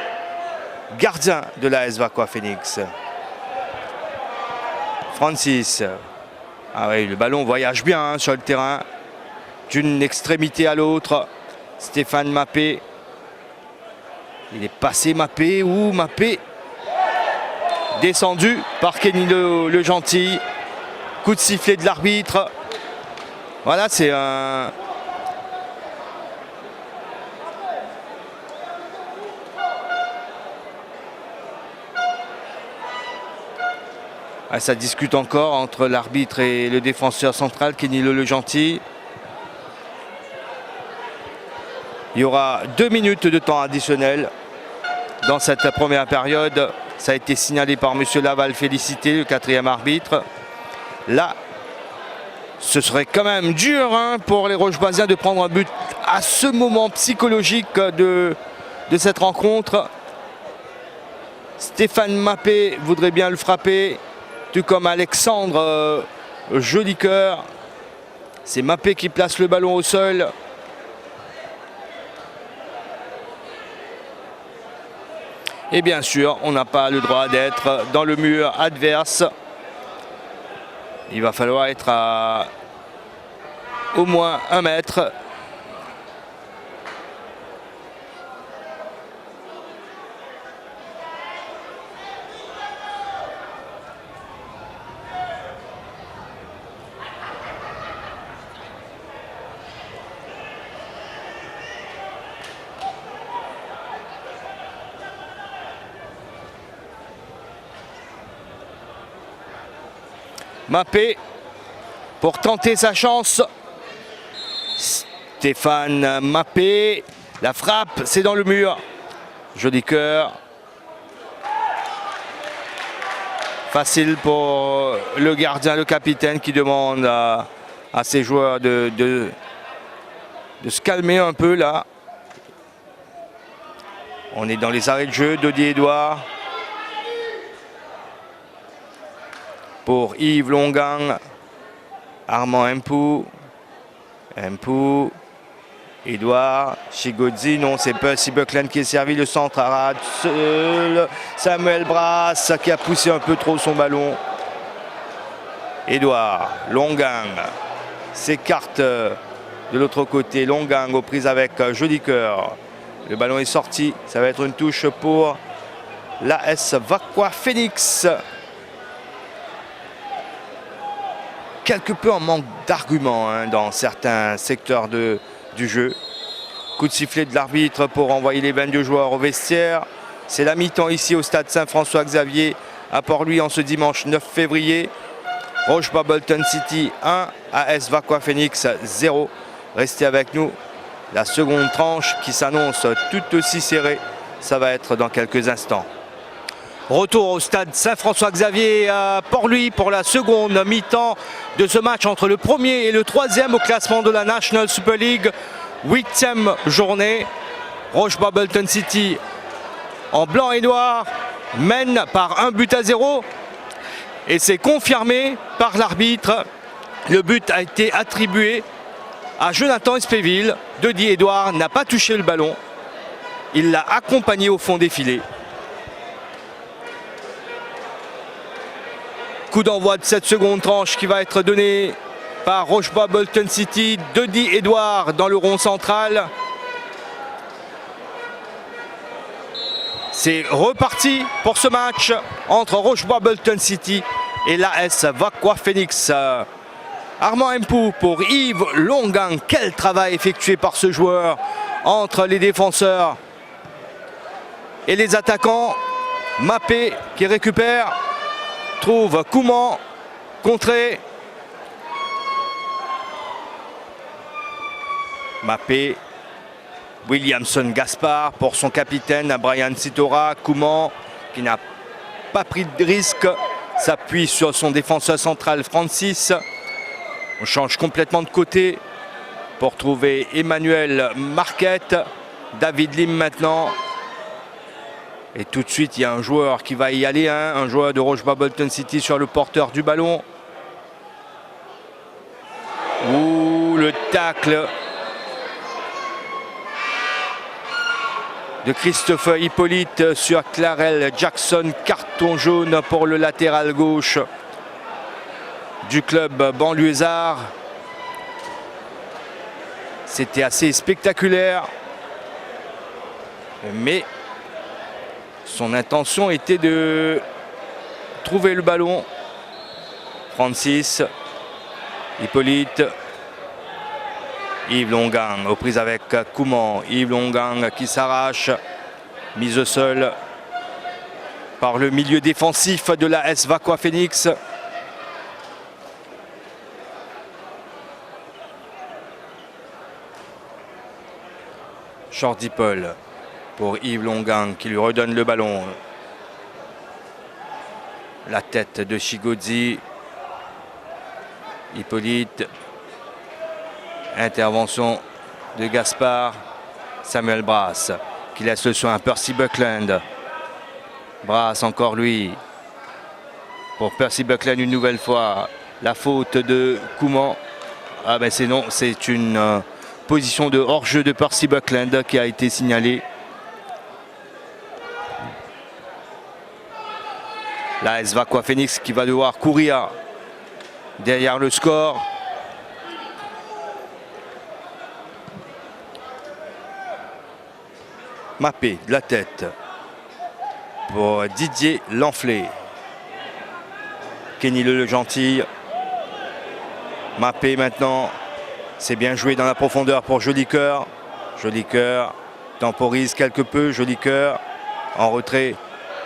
gardien de l'AS Vacois Phoenix. Francis. Ah oui, le ballon voyage bien sur le terrain. D'une extrémité à l'autre. Stéphane Mappé. Il est passé Mappé ou Mappé descendu par Kenny le Gentil. Coup de sifflet de l'arbitre. Voilà, c'est un... Ah, ça discute encore entre l'arbitre et le défenseur central, Kenny le Gentil. Il y aura 2 minutes de temps additionnel dans cette première période. Ça a été signalé par M. Laval Félicité, le 4e arbitre. Là, ce serait quand même dur pour les Rocheboisiens de prendre un but à ce moment psychologique de cette rencontre. Stéphane Mappé voudrait bien le frapper, tout comme Alexandre Jolicoeur. C'est Mappé qui place le ballon au sol. Et bien sûr, on n'a pas le droit d'être dans le mur adverse. Il va falloir être à au moins 1 mètre. Mappé pour tenter sa chance. Stéphane Mappé. La frappe, c'est dans le mur. Jolicoeur. Facile pour le gardien, le capitaine qui demande à ses joueurs de se calmer un peu là. On est dans les arrêts de jeu. Dodi Edouard. Pour Yves Longang, Armand Mpu, Edouard, Chigodzi, non c'est Percy Buckland qui est servi, le centre à Samuel Brass qui a poussé un peu trop son ballon. Edouard, Longang s'écarte de l'autre côté, Longang aux prises avec Jolicoeur. Le ballon est sorti, ça va être une touche pour l'AS Vacois Phoenix. Quelque peu en manque d'arguments dans certains secteurs du jeu. Coup de sifflet de l'arbitre pour envoyer les 22 joueurs au vestiaire. C'est la mi-temps ici au stade Saint-François-Xavier à Port-Louis en ce dimanche 9 février. Roche-Bolton City 1, AS Vacois Phoenix 0. Restez avec nous. La seconde tranche qui s'annonce tout aussi serrée, ça va être dans quelques instants. Retour au stade Saint-François-Xavier à Port-Louis pour la seconde mi-temps de ce match entre le 1er et le 3e au classement de la National Super League. 8e journée. Roche-Bolton City en blanc et noir mène par 1-0 et c'est confirmé par l'arbitre. Le but a été attribué à Jonathan Espéville. Dodi Edouard n'a pas touché le ballon. Il l'a accompagné au fond des filets. Coup d'envoi de cette seconde tranche qui va être donnée par Roche-Bolton City. Dodi Edouard dans le rond central. C'est reparti pour ce match entre Roche-Bolton City et l'AS Vacois Phoenix. Armand Mpu pour Yves Longang. Quel travail effectué par ce joueur entre les défenseurs et les attaquants. Mappé qui récupère. Trouve Kouman, contré. Mappé, Williamson Gaspard pour son capitaine, Brian Sitora. Kouman qui n'a pas pris de risque, s'appuie sur son défenseur central Francis. On change complètement de côté pour trouver Emmanuel Marquette. David Lim maintenant. Et tout de suite, il y a un joueur qui va y aller, hein, un joueur de Rocheba Bolton City sur le porteur du ballon. Ouh, le tacle de Christopher Hippolyte sur Clarel Jackson. Carton jaune pour le latéral gauche du club banlieusard. C'était assez spectaculaire, mais son intention était de trouver le ballon. Francis Hippolyte, Yves Longang aux prises avec Kouman. Yves Longang qui s'arrache, mise au sol par le milieu défensif de la AS Vaqua Phoenix. Short Paul pour Yves Longang qui lui redonne le ballon. La tête de Chigozi. Hippolyte. Intervention de Gaspard. Samuel Brass qui laisse le soin à Percy Buckland. Brass encore lui. Pour Percy Buckland une nouvelle fois. La faute de Kouman. Ah ben c'est non, c'est une position de hors-jeu de Percy Buckland qui a été signalée. La AS Vaqua Phoenix qui va devoir courir derrière le score. Mappé de la tête pour Didier Lanflé. Kenny Le Gentil. Mappé maintenant. C'est bien joué dans la profondeur pour Jolicoeur. Jolicoeur temporise quelque peu. Jolicoeur en retrait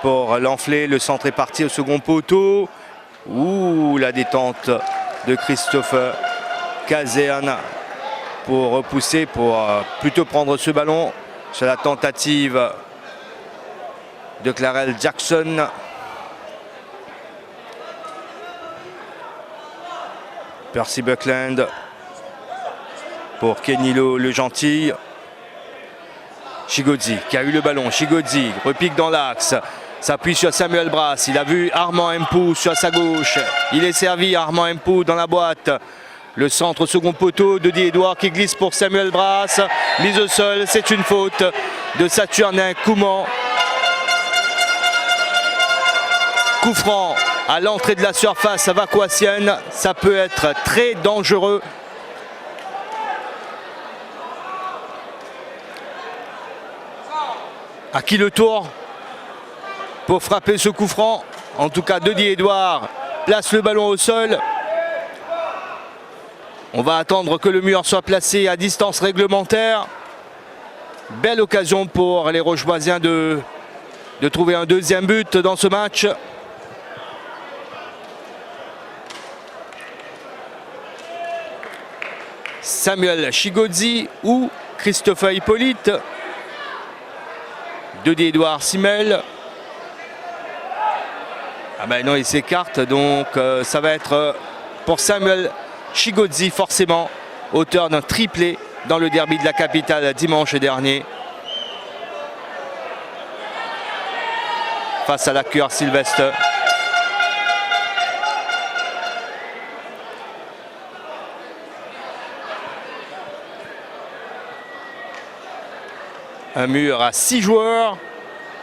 pour Lanflé. Le centre est parti au second poteau. Ouh, la détente de Christophe Caserna pour repousser, pour plutôt prendre ce ballon. C'est la tentative de Clarel Jackson. Percy Buckland pour Kenilo Le Gentil. Chigozi qui a eu le ballon. Chigozi repique dans l'axe. S'appuie sur Samuel Brass. Il a vu Armand Mpou sur sa gauche. Il est servi, Armand Mpou dans la boîte. Le centre second poteau de Didier Edouard qui glisse pour Samuel Brass. Mise au sol, c'est une faute de Saturnin Kouman. Coup franc à l'entrée de la surface vaquoissienne. Ça peut être très dangereux. À qui le tour pour frapper ce coup franc? En tout cas, Didier Edouard place le ballon au sol. On va attendre que le mur soit placé à distance réglementaire. Belle occasion pour les Rocheboisiens de trouver un deuxième but dans ce match. Samuel Chigozi ou Christopher Hippolyte. Didier Edouard s'y mêle. Ah ben non, il s'écarte, donc ça va être pour Samuel Chigozi forcément, auteur d'un triplé dans le derby de la capitale dimanche dernier. Face à la Cœur Sylvestre. Un mur à 6 joueurs,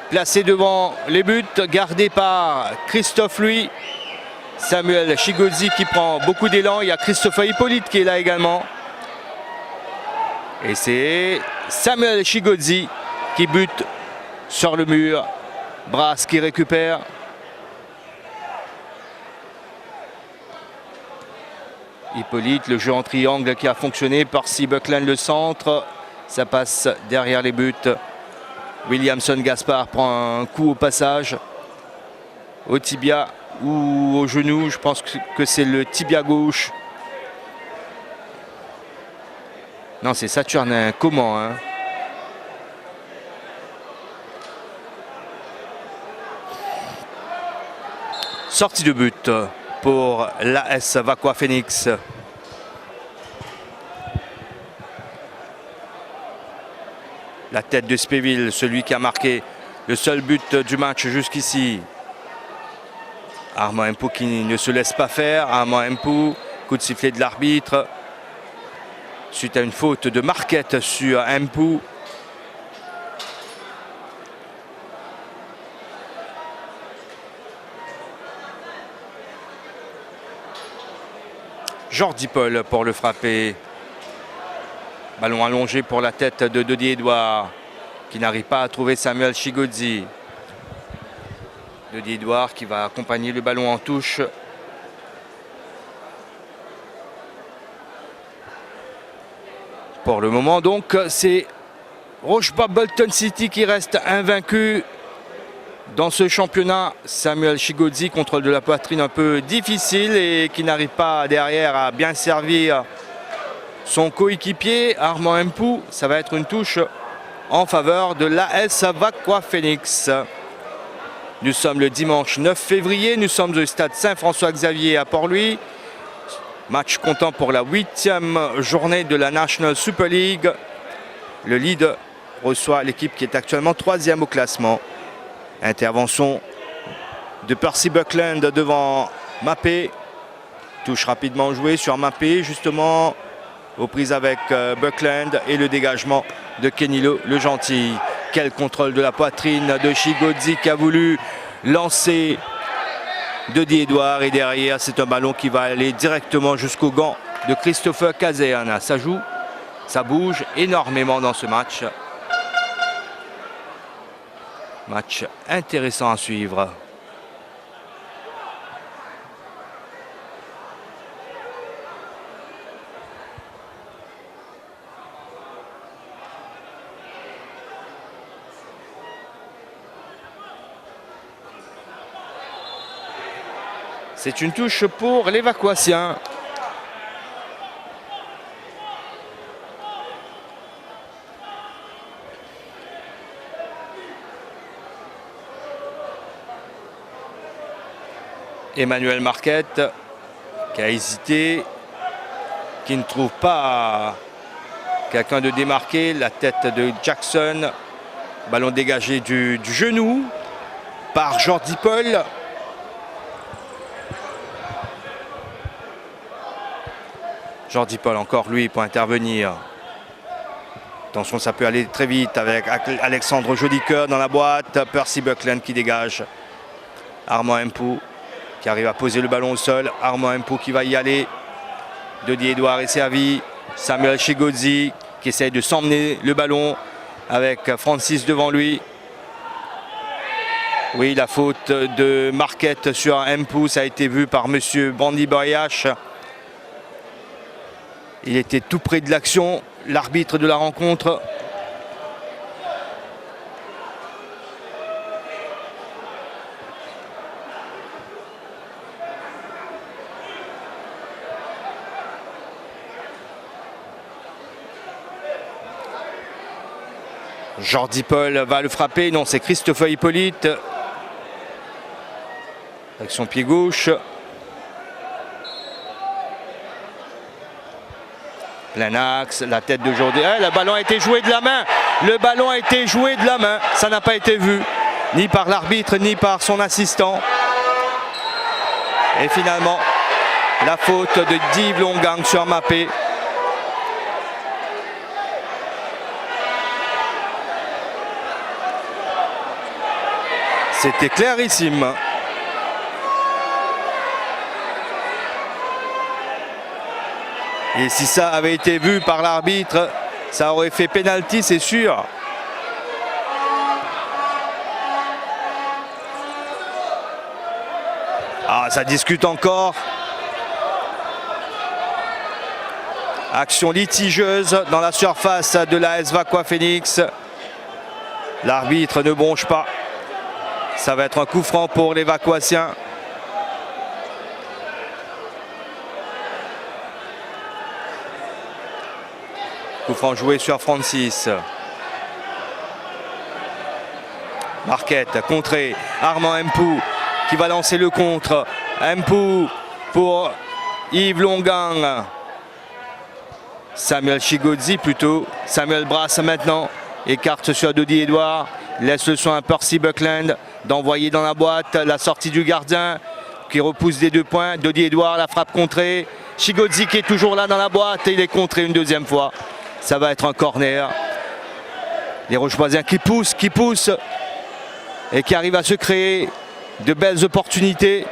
placé devant les buts, gardé par Christophe Louis. Samuel Chigozi qui prend beaucoup d'élan. Il y a Christopher Hippolyte qui est là également. Et c'est Samuel Chigozi qui bute sur le mur. Brass qui récupère. Hippolyte, le jeu en triangle qui a fonctionné. Percy Buckland le centre. Ça passe derrière les buts. Williamson Gaspard prend un coup au passage. Au tibia ou au genou. Je pense que c'est le tibia gauche. Non, c'est Saturnin. Comment hein? Sortie de but pour l'AS Vaqua Phoenix. La tête de Spéville, celui qui a marqué Le seul but du match jusqu'ici. Armand Mpou qui ne se laisse pas faire. Armand Mpou, coup de sifflet de l'arbitre. Suite à une faute de Marquette sur Mpou. Jordi Paul pour le frapper. Ballon allongé pour la tête de Didier Edouard qui n'arrive pas à trouver Samuel Chigodzi. Didier Edouard qui va accompagner le ballon en touche. Pour le moment donc c'est Rocheba Bolton City qui reste invaincu dans ce championnat. Samuel Chigodzi, contrôle de la poitrine un peu difficile et qui n'arrive pas derrière à bien servir son coéquipier Armand Mpou. Ça va être une touche en faveur de l'AS Vacquois Phoenix. Nous sommes le dimanche 9 février, nous sommes au stade Saint-François-Xavier à Port-Louis. Match comptant pour la 8e journée de la National Super League. Le lead reçoit l'équipe qui est actuellement 3e au classement. Intervention de Percy Buckland devant Mappé. Touche rapidement jouée sur Mappé, justement aux prises avec Buckland et le dégagement de Kenilo le Gentil. Quel contrôle de la poitrine de Chigodzi qui a voulu lancer Didier Edouard. Et derrière, c'est un ballon qui va aller directement jusqu'au gant de Christopher Caserna. Ça joue, ça bouge énormément dans ce match. Match intéressant à suivre. C'est une touche pour les Vacquoisiens. Emmanuel Marquette qui a hésité, qui ne trouve pas quelqu'un de démarqué. La tête de Jackson, ballon dégagé du genou par Jordi Paul. Jordi Paul encore lui pour intervenir. Attention, ça peut aller très vite avec Alexandre Jolicoeur dans la boîte. Percy Buckland qui dégage. Armand Mpou qui arrive à poser le ballon au sol. Armand Mpou qui va y aller. Didier Edouard est servi. Samuel Chigodzi qui essaye de s'emmener le ballon avec Francis devant lui. Oui, la faute de Marquette sur Mpou, ça a été vu par monsieur Bandy Boyash. Il était tout près de l'action, l'arbitre de la rencontre. Jordi Paul va le frapper. Non, c'est Christopher Hippolyte. Avec son pied gauche. Plein axe, la tête de Jordi. Le ballon a été joué de la main. Le ballon a été joué de la main. Ça n'a pas été vu, ni par l'arbitre, ni par son assistant. Et finalement, la faute de Yves Longang sur Mappé. C'était clairissime. Et si ça avait été vu par l'arbitre, ça aurait fait pénalty, c'est sûr. Ah, ça discute encore. Action litigieuse dans la surface de l'AS Vacquois Phoenix. L'arbitre ne bronche pas. Ça va être un coup franc pour les Vacquoisiens. Coup franc joué sur Francis. Marquette, contré. Armand Mpou qui va lancer le contre. Mpou pour Yves Longang. Samuel Chigodzi plutôt. Samuel Brasse maintenant. Écarte sur Dodi Edouard. Laisse le soin à Percy Buckland d'envoyer dans la boîte la sortie du gardien qui repousse des 2 points. Dodi Edouard, la frappe contrée. Chigodzi qui est toujours là dans la boîte et il est contré une 2e fois. Ça va être un corner. Les Rocheboisiens qui poussent et qui arrivent à se créer de belles opportunités,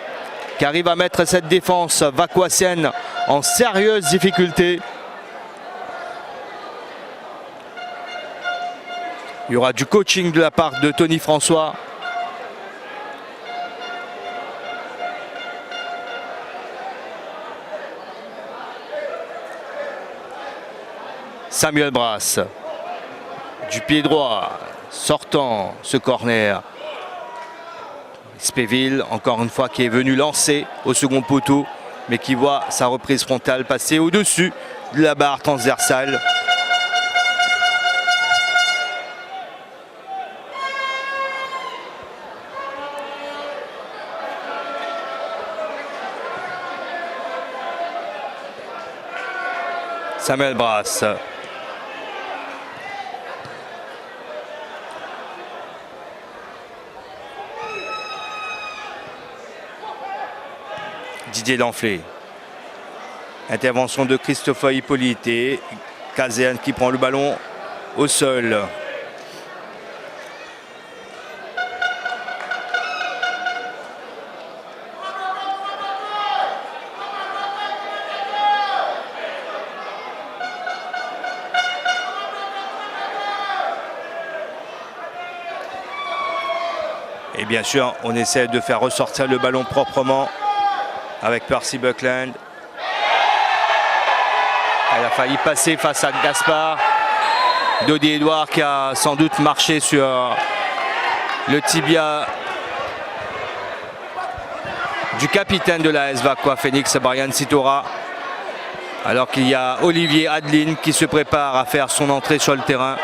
qui arrivent à mettre cette défense vacoisienne en sérieuse difficulté. Il y aura du coaching de la part de Tony François. Samuel Brass, du pied droit, sortant ce corner. Spéville, encore une fois, qui est venu lancer au second poteau, mais qui voit sa reprise frontale passer au-dessus de la barre transversale. Samuel Brass. Didier Lanflé. Intervention de Christophe Hippolyte et Kazéan qui prend le ballon au sol. Et bien sûr, on essaie de faire ressortir le ballon proprement avec Percy Buckland. Elle a failli passer face à Gaspard. Dodi Edouard qui a sans doute marché sur le tibia du capitaine de la AS Vacois Phoenix, Brian Sitora. Alors qu'il y a Olivier Adeline qui se prépare à faire son entrée sur le terrain.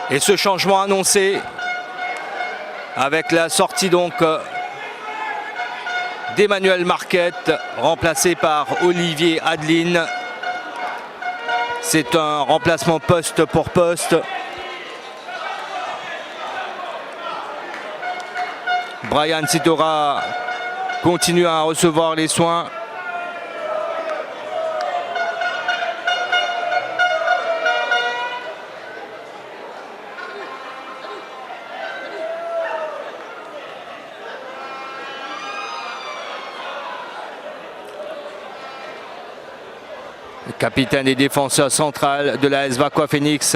Et ce changement annoncé avec la sortie donc d'Emmanuel Marquette, remplacé par Olivier Adeline. C'est un remplacement poste pour poste. Brian Sitora continue à recevoir les soins. Le capitaine et défenseur central de la AS Vacois Phoenix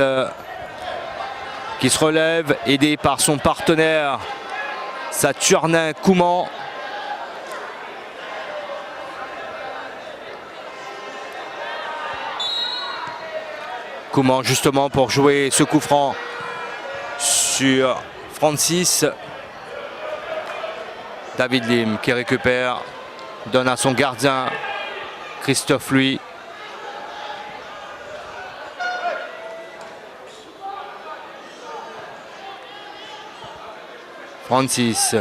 qui se relève, aidé par son partenaire Saturnin Kouman. Kouman justement pour jouer ce coup franc sur Francis. David Lim qui récupère, donne à son gardien Christophe Louis. Francis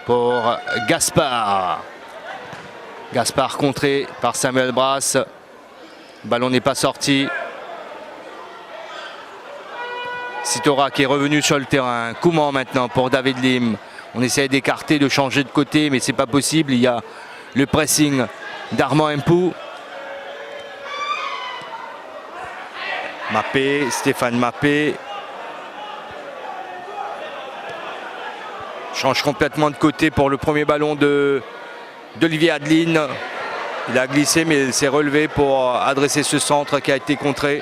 pour Gaspard. Gaspard contré par Samuel Brass. Le ballon n'est pas sorti. Sitora qui est revenu sur le terrain. Kouman maintenant pour David Lim. On essaie d'écarter, de changer de côté, mais c'est pas possible. Il y a le pressing d'Armand Impou. Mappé, Stéphane Mappé. Change complètement de côté pour le premier ballon d'Olivier Adeline. Il a glissé mais il s'est relevé pour adresser ce centre qui a été contré.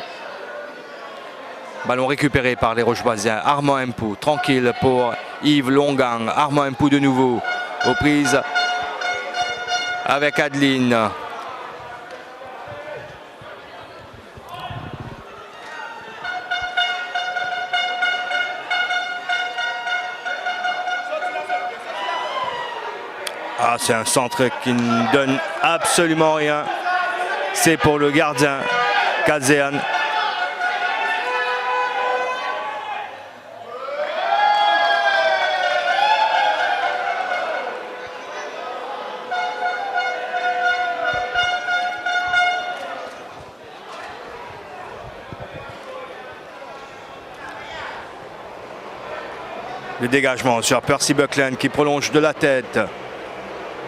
Ballon récupéré par les Rocheboisiens. Armand Impou, tranquille pour Yves Longang. Armand Impou de nouveau aux prises avec Adeline. Ah, c'est un centre qui ne donne absolument rien. C'est pour le gardien Kazéan. Le dégagement sur Percy Buckland qui prolonge de la tête.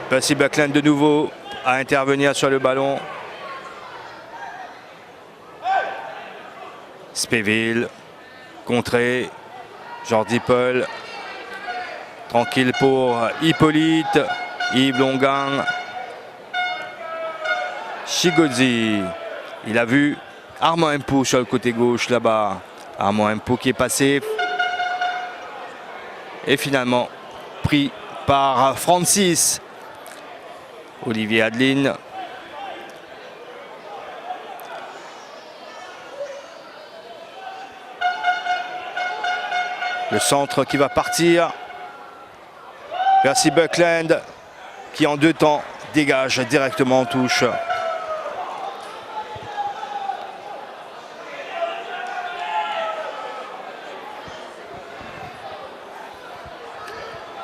Percy Buckland de nouveau à intervenir sur le ballon. Spéville, contré. Jordi Paul. Tranquille pour Hippolyte. Yves Longan. Chigozi. Il a vu Armand Mpou sur le côté gauche là-bas. Armand Mpou qui est passé. Et finalement pris par Francis. Olivier Adeline. Le centre qui va partir. Percy Buckland qui en 2 temps dégage directement en touche.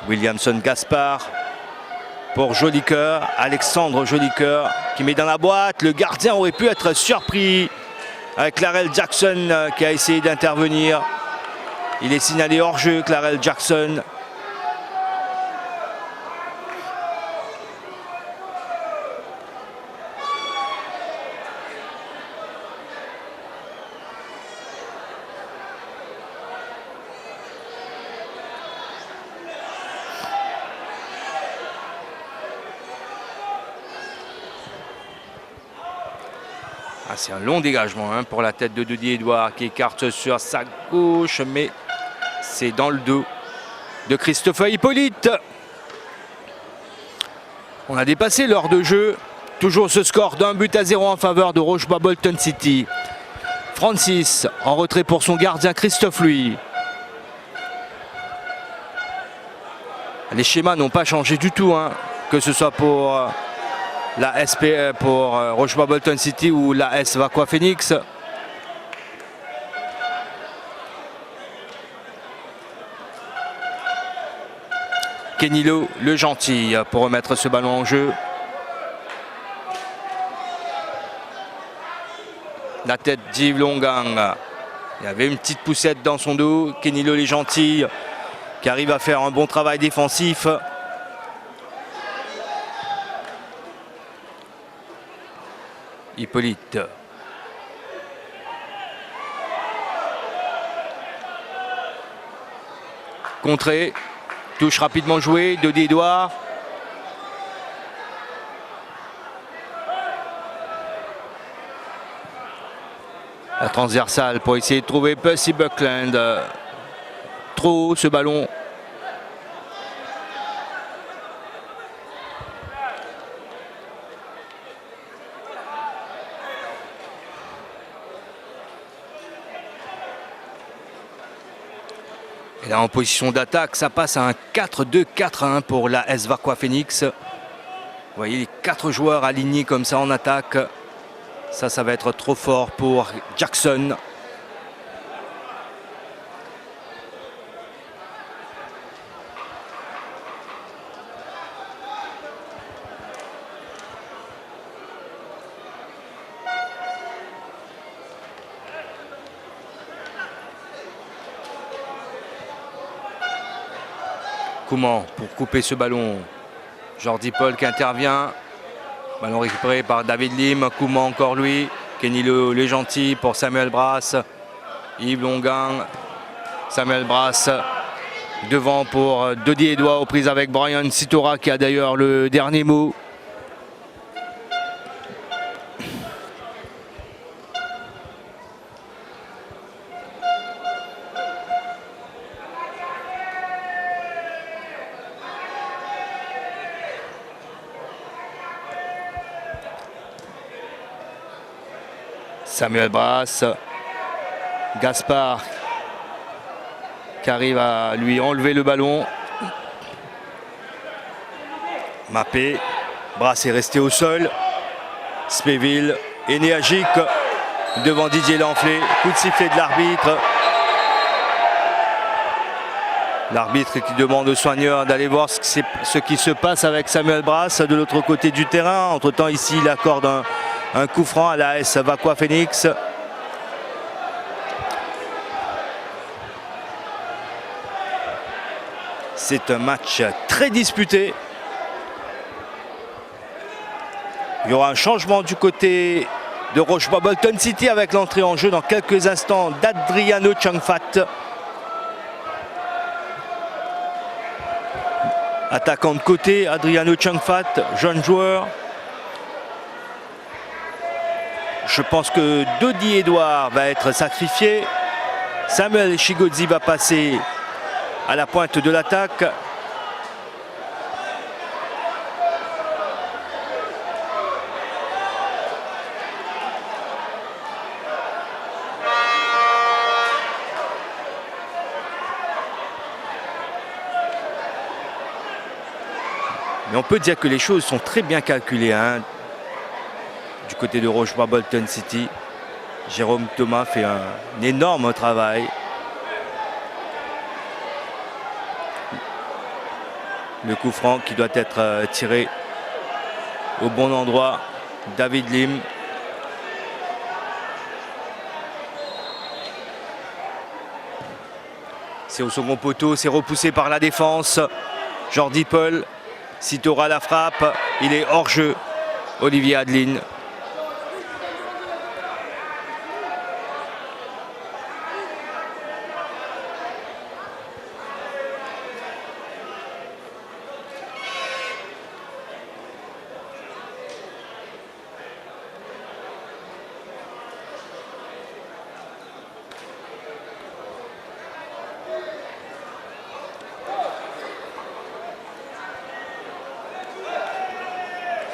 Williamson Gaspard pour Jolicoeur, Alexandre Jolicoeur qui met dans la boîte. Le gardien aurait pu être surpris avec Clarel Jackson qui a essayé d'intervenir. Il est signalé hors jeu, Clarel Jackson. C'est un long dégagement pour la tête de Didier Edouard qui écarte sur sa gauche, mais c'est dans le dos de Christopher Hippolyte. On a dépassé l'heure de jeu. Toujours ce score d'1-0 en faveur de Rochebois Bolton City. Francis en retrait pour son gardien Christophe Louis. Les schémas n'ont pas changé du tout, que ce soit pour la SP pour Rochebois Bolton City ou la S Vaqua Phoenix. Kenilo le gentil pour remettre ce ballon en jeu. La tête d'Yves Longang. Il y avait une petite poussette dans son dos. Kenilo les gentils qui arrive à faire un bon travail défensif. Hippolyte. Contré. Touche rapidement jouée de Didier Edouard. La transversale pour essayer de trouver Percy Buckland. Trop haut ce ballon. Et là en position d'attaque, ça passe à un 4-2-4-1 pour la S Vaqua Phoenix. Vous voyez les 4 joueurs alignés comme ça en attaque. Ça va être trop fort pour Jackson. Comment pour couper ce ballon. Jordi Paul qui intervient. Ballon récupéré par David Lim. Kouman encore lui. Kenilo les gentils pour Samuel Brasse. Yves Longan. Samuel Brasse. Devant pour Didier Edouard aux prises avec Brian Sitora qui a d'ailleurs le dernier mot. Samuel Brasse, Gaspard qui arrive à lui enlever le ballon. Mappé, Brasse est resté au sol. Spéville énergique devant Didier Lanflé. Coup de sifflet de l'arbitre. L'arbitre qui demande aux soigneurs d'aller voir ce qui se passe avec Samuel Brasse de l'autre côté du terrain. Entre-temps, ici, il accorde un coup franc à la AS Vacquois Phoenix. C'est un match très disputé. Il y aura un changement du côté de Rochebois-Bolton City avec l'entrée en jeu dans quelques instants d'Adriano Changfat. Attaquant de côté, Adriano Changfat, jeune joueur. Je pense que Dodi Edouard va être sacrifié. Samuel Chigodzi va passer à la pointe de l'attaque. Mais on peut dire que les choses sont très bien calculées hein, du côté de Rochebois-Bolton City. Jérôme Thomas fait un énorme travail. Le coup franc qui doit être tiré au bon endroit. David Lim. C'est au second poteau, c'est repoussé par la défense. Jordi Paul. Sitora la frappe, il est hors jeu. Olivier Adeline.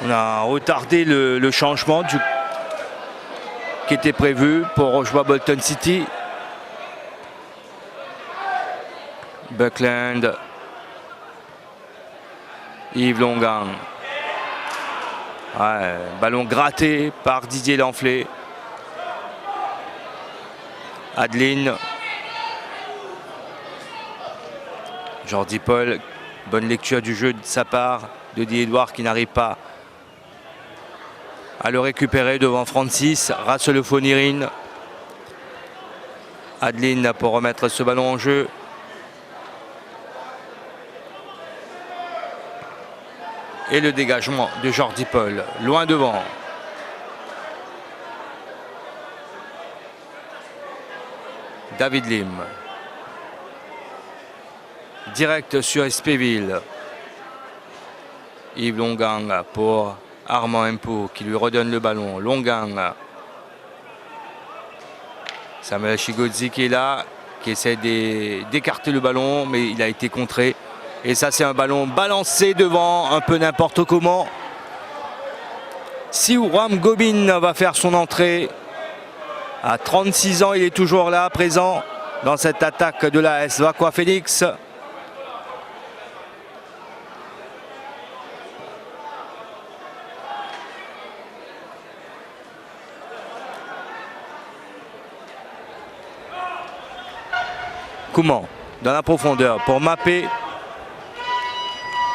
On a retardé le changement qui était prévu pour Rochebois-Bolton City. Buckland. Yves Longang. Ouais, ballon gratté par Didier Lanflé. Adeline. Jordi Paul. Bonne lecture du jeu de sa part. Dodi Edouard qui n'arrive pas à le récupérer devant Francis. Rasselefonirin. Adeline pour remettre ce ballon en jeu. Et le dégagement de Jordi Paul, loin devant. David Lim. Direct sur Espéville. Yves Longang pour Armand Impou qui lui redonne le ballon. Longang. Samuel Chigodzi qui est là, qui essaie d'écarter le ballon, mais il a été contré. Et ça, c'est un ballon balancé devant, un peu n'importe comment. Siouram Gobin va faire son entrée. À 36 ans, il est toujours là, présent dans cette attaque de la AS Vacquois Phoenix. Koeman dans la profondeur pour Mappé.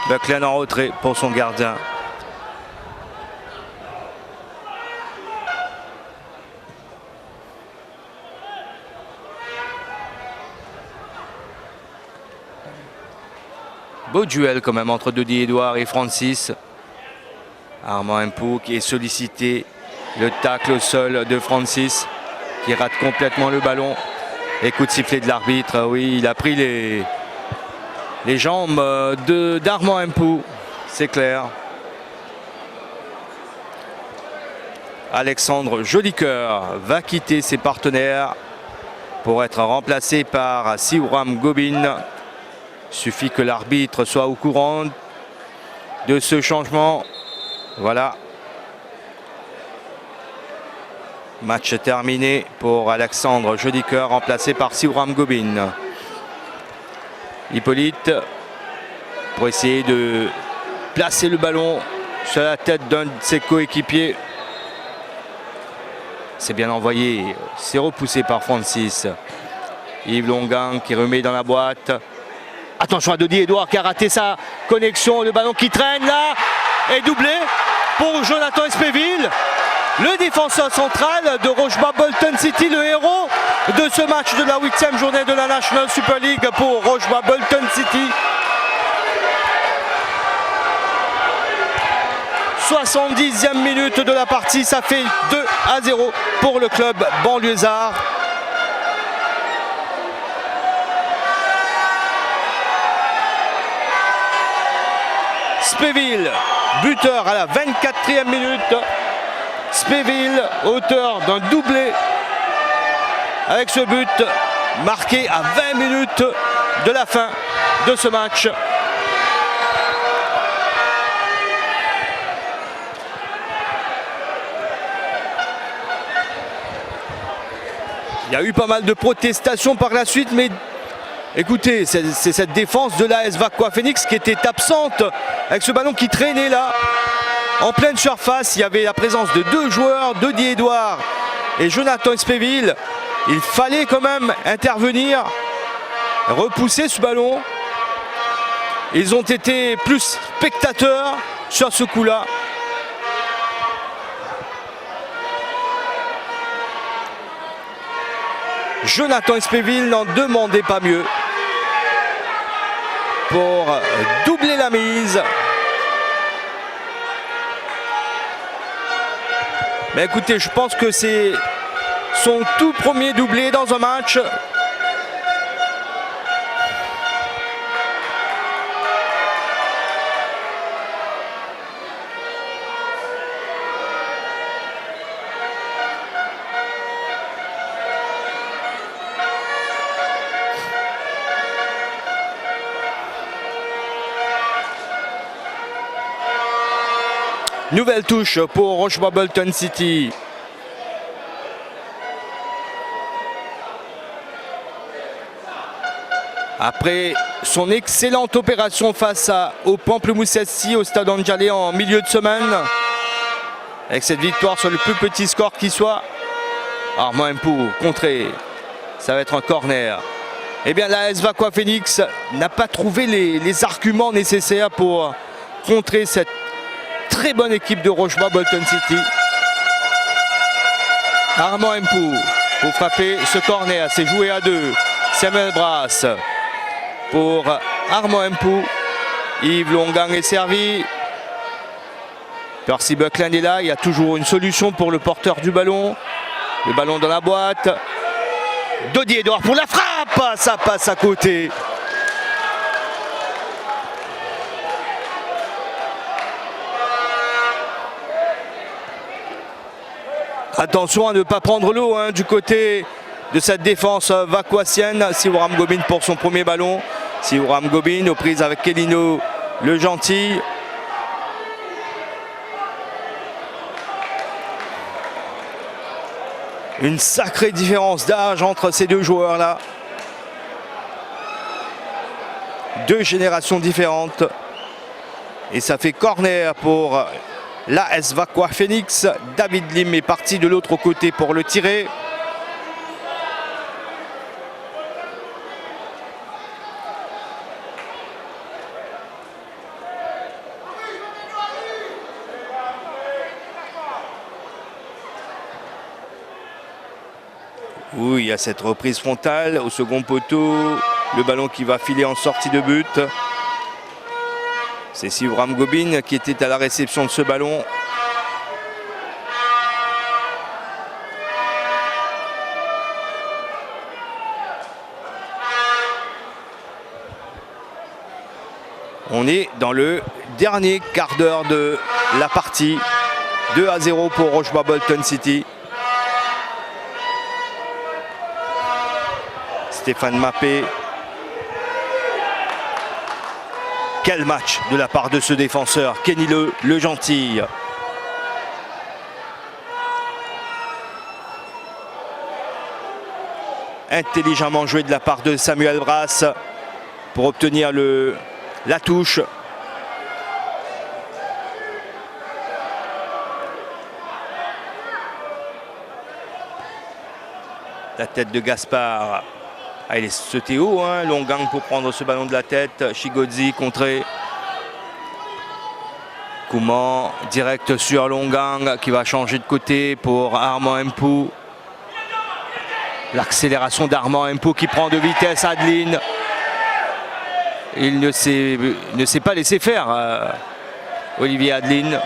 Buckland en retrait pour son gardien. Beau duel quand même entre Dodi Edouard et Francis. Armand Impou qui est sollicité. Le tacle au sol de Francis qui rate complètement le ballon. Et coup de sifflet de l'arbitre. Oui, il a pris les jambes d'Armand Impou. C'est clair. Alexandre Jolicoeur va quitter ses partenaires pour être remplacé par Siouram Gobin. Suffit que l'arbitre soit au courant de ce changement. Voilà. Match terminé pour Alexandre Jolicoeur, remplacé par Siouram Gobin. Hippolyte pour essayer de placer le ballon sur la tête d'un de ses coéquipiers. C'est bien envoyé. C'est repoussé par Francis. Yves Longan qui remet dans la boîte. Attention à Dodi Edouard qui a raté sa connexion. Le ballon qui traîne là. Et doublé pour Jonathan Espéville. Le défenseur central de Rocheba Bolton City, le héros de ce match de la 8e journée de la National Super League pour Rocheba Bolton City. 70e minute de la partie, ça fait 2-0 pour le club banlieusard. Spéville, buteur à la 24e minute. Spéville, auteur d'un doublé avec ce but marqué à 20 minutes de la fin de ce match. Il y a eu pas mal de protestations par la suite, mais écoutez, c'est cette défense de l'AS Vaqua Phoenix qui était absente avec ce ballon qui traînait là. En pleine surface, il y avait la présence de deux joueurs, Dodi Edouard et Jonathan Espéville. Il fallait quand même intervenir, repousser ce ballon. Ils ont été plus spectateurs sur ce coup-là. Jonathan Espéville n'en demandait pas mieux pour doubler la mise. Mais écoutez, je pense que c'est son tout premier doublé dans un match. Nouvelle touche pour Rocheba Bolton City. Après son excellente opération face au Pamplemousse SC au Stade Anjalé en milieu de semaine, avec cette victoire sur le plus petit score qui soit, Armand Mpou contré, ça va être un corner. Eh bien l'AS Vaqua Phoenix n'a pas trouvé les arguments nécessaires pour contrer cette très bonne équipe de Rocheba Bolton City. Armand Mpou pour frapper ce corner, c'est joué à deux. Samuel Brass pour Armand Mpou. Yves Longang est servi. Percy Buckland est là, il y a toujours une solution pour le porteur du ballon. Le ballon dans la boîte. Dodi Edouard pour la frappe, ça passe à côté. Attention à ne pas prendre l'eau du côté de cette défense vaquassienne. Siouram Gobin pour son premier ballon. Siouram Gobin aux prises avec Kelino le gentil. Une sacrée différence d'âge entre ces deux joueurs-là. Deux générations différentes. Et ça fait corner pour l'AS Vaqua Phoenix. David Lim est parti de l'autre côté pour le tirer. Oui, il y a cette reprise frontale au second poteau. Le ballon qui va filer en sortie de but. C'est Siouram Gobin qui était à la réception de ce ballon. On est dans le dernier quart d'heure de la partie. 2-0 pour Rocheba Bolton City. Stéphane Mappé. Quel match de la part de ce défenseur, Kenny le gentil. Intelligemment joué de la part de Samuel Brass pour obtenir la touche. La tête de Gaspard. Ah, il est sauté haut, hein, Longang pour prendre ce ballon de la tête. Chigodzi contré. Kouman direct sur Longang qui va changer de côté pour Armand Mpou. L'accélération d'Armand Mpou qui prend de vitesse Adeline. Il ne s'est pas laissé faire, Olivier Adeline.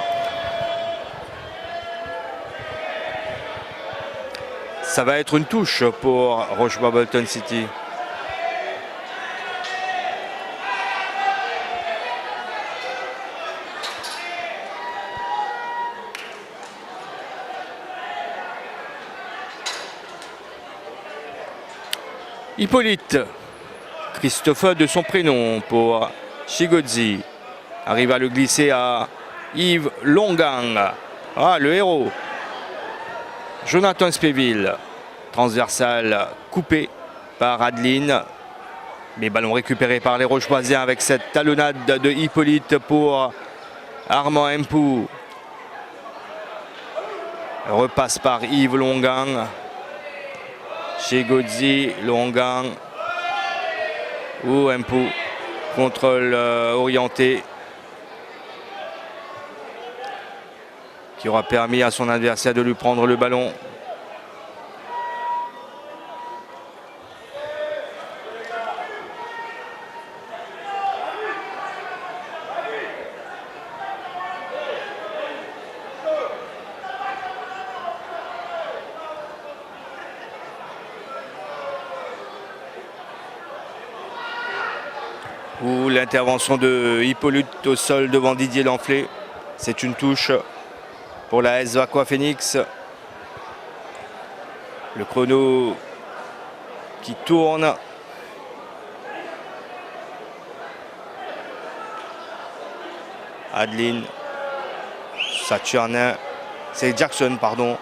Ça va être une touche pour Rochebois Bolton City. Hippolyte, Christophe de son prénom pour Chigodzi. Arrive à le glisser à Yves Longang. Ah, le héros. Jonathan Spéville. Transversal coupé par Adeline. Mais ballon récupéré par les Rocheboisiens avec cette talonnade de Hippolyte pour Armand Mpou. Repasse par Yves Longang. Chigodzi, Longang ou Mpou. Contrôle orienté qui aura permis à son adversaire de lui prendre le ballon. Ou l'intervention de Hippolyte au sol devant Didier Lanflé. C'est une touche pour la AS Vacquois Phoenix. Le chrono qui tourne. Adeline. Saturnin. C'est Jackson, pardon.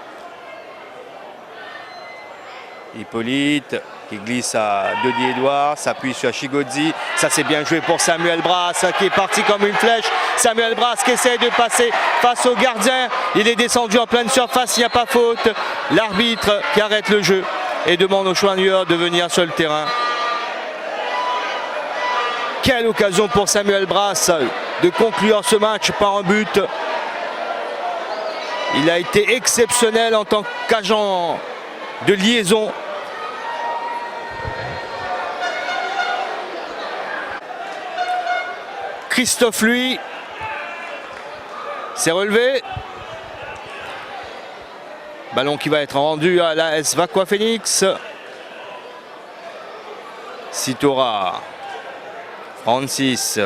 Hippolyte qui glisse à Denis Edouard, s'appuie sur Chigodzi. Ça c'est bien joué pour Samuel Brasse qui est parti comme une flèche. Samuel Brasse qui essaie de passer face au gardien. Il est descendu en pleine surface, il n'y a pas faute. L'arbitre qui arrête le jeu et demande aux choigneurs de venir sur le terrain. Quelle occasion pour Samuel Brasse de conclure ce match par un but. Il a été exceptionnel en tant qu'agent de liaison. Christophe, lui, s'est relevé. Ballon qui va être rendu à la AS Vacquois Phoenix. Sitora. Francis.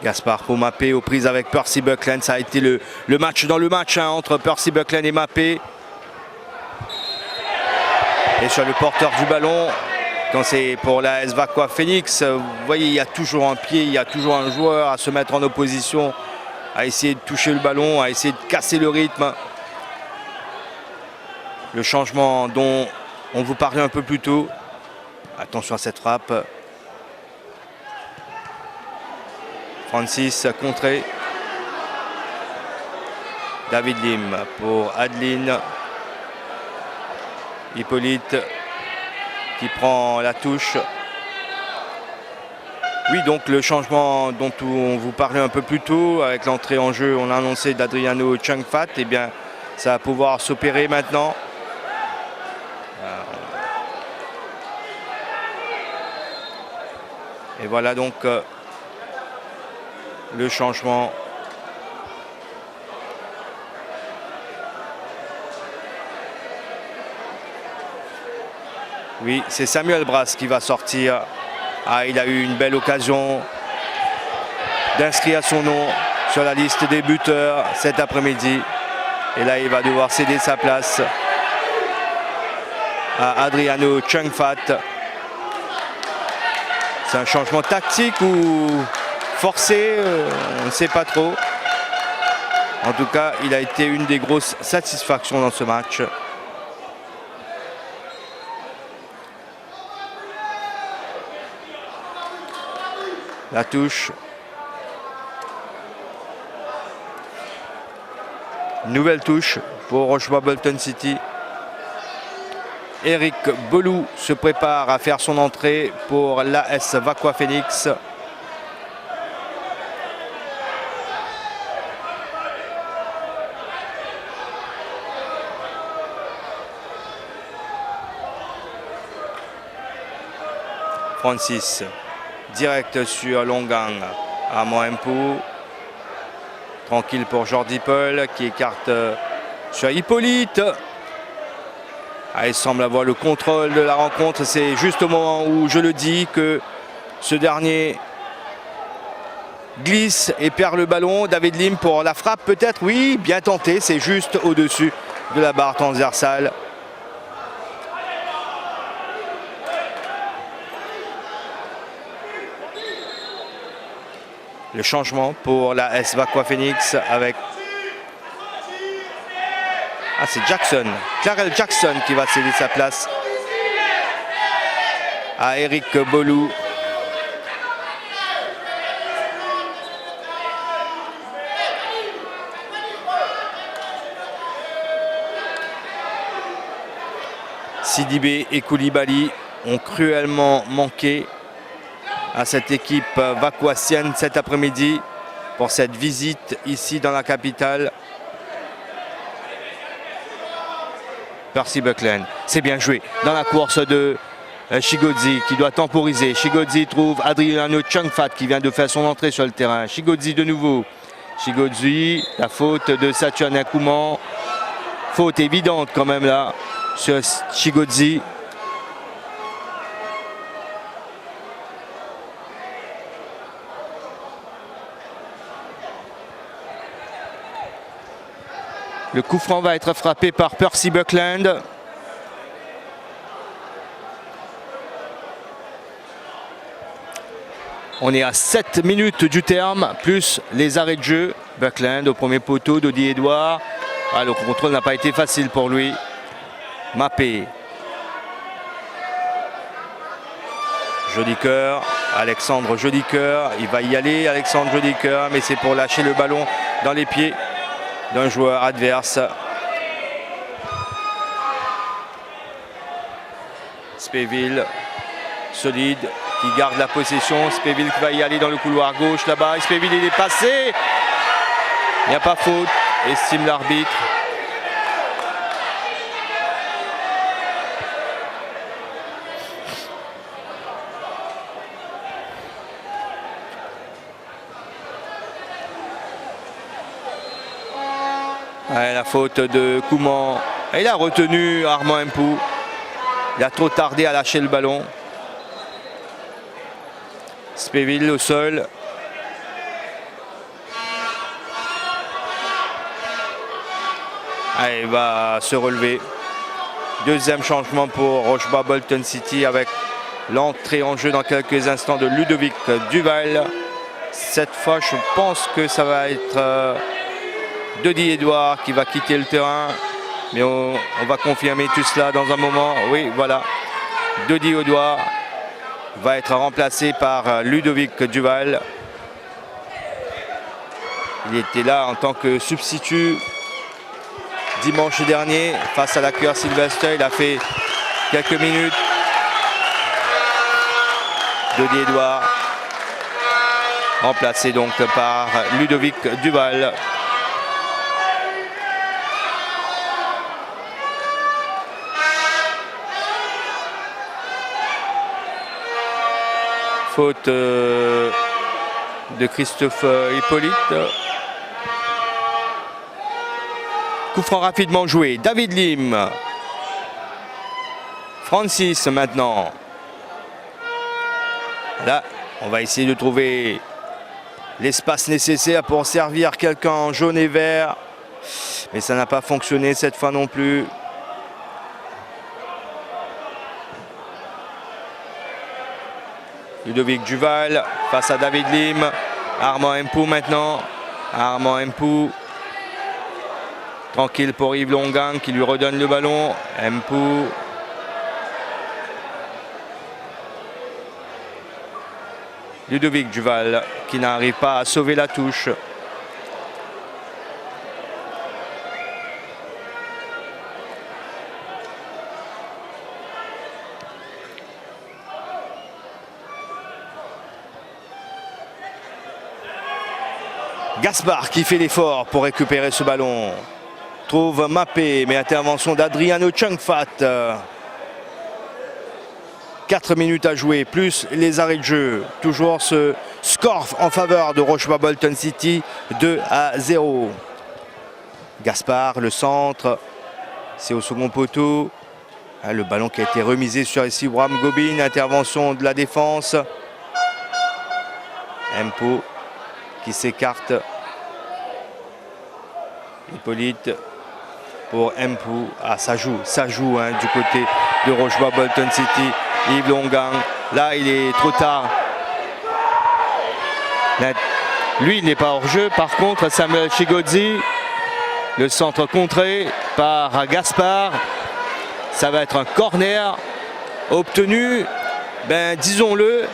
Gaspard pour Mappé aux prises avec Percy Buckland. Ça a été le match dans le match entre Percy Buckland et Mappé. Et sur le porteur du ballon, quand c'est pour la AS Vacquois Phoenix, vous voyez, il y a toujours un pied, il y a toujours un joueur à se mettre en opposition, à essayer de toucher le ballon, à essayer de casser le rythme. Le changement dont on vous parlait un peu plus tôt. Attention à cette frappe. Francis contré. David Lim pour Adeline. Hippolyte qui prend la touche. Oui, donc le changement dont on vous parlait un peu plus tôt, avec l'entrée en jeu, on a annoncé d'Adriano Chungfat, et bien ça va pouvoir s'opérer maintenant. Et voilà donc le changement. Oui, c'est Samuel Brasse qui va sortir. Ah, il a eu une belle occasion d'inscrire son nom sur la liste des buteurs cet après-midi. Et là, il va devoir céder sa place à Adriano Chungfat. C'est un changement tactique ou forcé, on ne sait pas trop. En tout cas, il a été une des grosses satisfactions dans ce match. La touche. Nouvelle touche pour Rochebois Bolton City. Eric Belou se prépare à faire son entrée pour l'AS Vaqua Phoenix. Francis, direct sur Longang. Armand Mpou. Tranquille pour Jordi Paul qui écarte sur Hippolyte. Il semble avoir le contrôle de la rencontre. C'est juste au moment où je le dis que ce dernier glisse et perd le ballon. David Lim pour la frappe peut-être. Oui, bien tenté. C'est juste au-dessus de la barre transversale. Le changement pour la AS Vaqua Phoenix avec... c'est Jackson, Clarel Jackson qui va céder sa place à Eric Belou. Sidibé et Koulibaly ont cruellement manqué à cette équipe vaquoissienne cet après-midi pour cette visite ici dans la capitale. Percy Buckland, c'est bien joué dans la course de Chigodzi qui doit temporiser. Chigodzi trouve Adriano Chungfat qui vient de faire son entrée sur le terrain. Chigodzi de nouveau. Chigodzi, la faute de Saturne Akouman. Faute évidente quand même là sur Chigodzi. Le coup franc va être frappé par Percy Buckland. On est à 7 minutes du terme, plus les arrêts de jeu. Buckland au premier poteau, Dodi Edouard. Le contrôle n'a pas été facile pour lui. Mappé. Jolicoeur, Alexandre Jolicoeur. Il va y aller, Alexandre Jolicoeur, mais c'est pour lâcher le ballon dans les pieds d'un joueur adverse. Spéville, solide, qui garde la possession. Spéville qui va y aller dans le couloir gauche là-bas. Spéville il est passé. Il n'y a pas faute, estime l'arbitre. La faute de Kouman. Il a retenu Armand Mpou. Il a trop tardé à lâcher le ballon. Spéville au sol. Il va se relever. Deuxième changement pour Rochebois Bolton City avec l'entrée en jeu dans quelques instants de Ludovic Duval. Cette fois, je pense que ça va être Dodi Edouard qui va quitter le terrain. Mais on va confirmer tout cela dans un moment. Oui, voilà. Dodi Edouard va être remplacé par Ludovic Duval. Il était là en tant que substitut dimanche dernier face à la QR Sylvester. Il a fait quelques minutes. Dodi Edouard remplacé donc par Ludovic Duval. Faute de Christophe Hippolyte. Coup franc rapidement joué. David Lim. Francis maintenant. Là, on va essayer de trouver l'espace nécessaire pour servir quelqu'un en jaune et vert. Mais ça n'a pas fonctionné cette fois non plus. Ludovic Duval face à David Lim. Armand Mpou maintenant. Armand Mpou. Tranquille pour Yves Longang qui lui redonne le ballon. Mpou. Ludovic Duval qui n'arrive pas à sauver la touche. Gaspard qui fait l'effort pour récupérer ce ballon. Trouve Mappé, mais intervention d'Adriano Chungfat. 4 minutes à jouer, plus les arrêts de jeu. Toujours ce score en faveur de Rochebois Bolton City, 2-0. Gaspard, le centre, c'est au second poteau. Le ballon qui a été remisé sur ici Bram Gobin, intervention de la défense. Mpo qui s'écarte. Hippolyte pour Mpo. Ah, ça joue hein, du côté de Rochebois Bolton City. Yves Longang, là il est trop tard. Lui il n'est pas hors jeu. Par contre Samuel Chigozzi, le centre contré par Gaspard. Ça va être un corner obtenu, disons-le,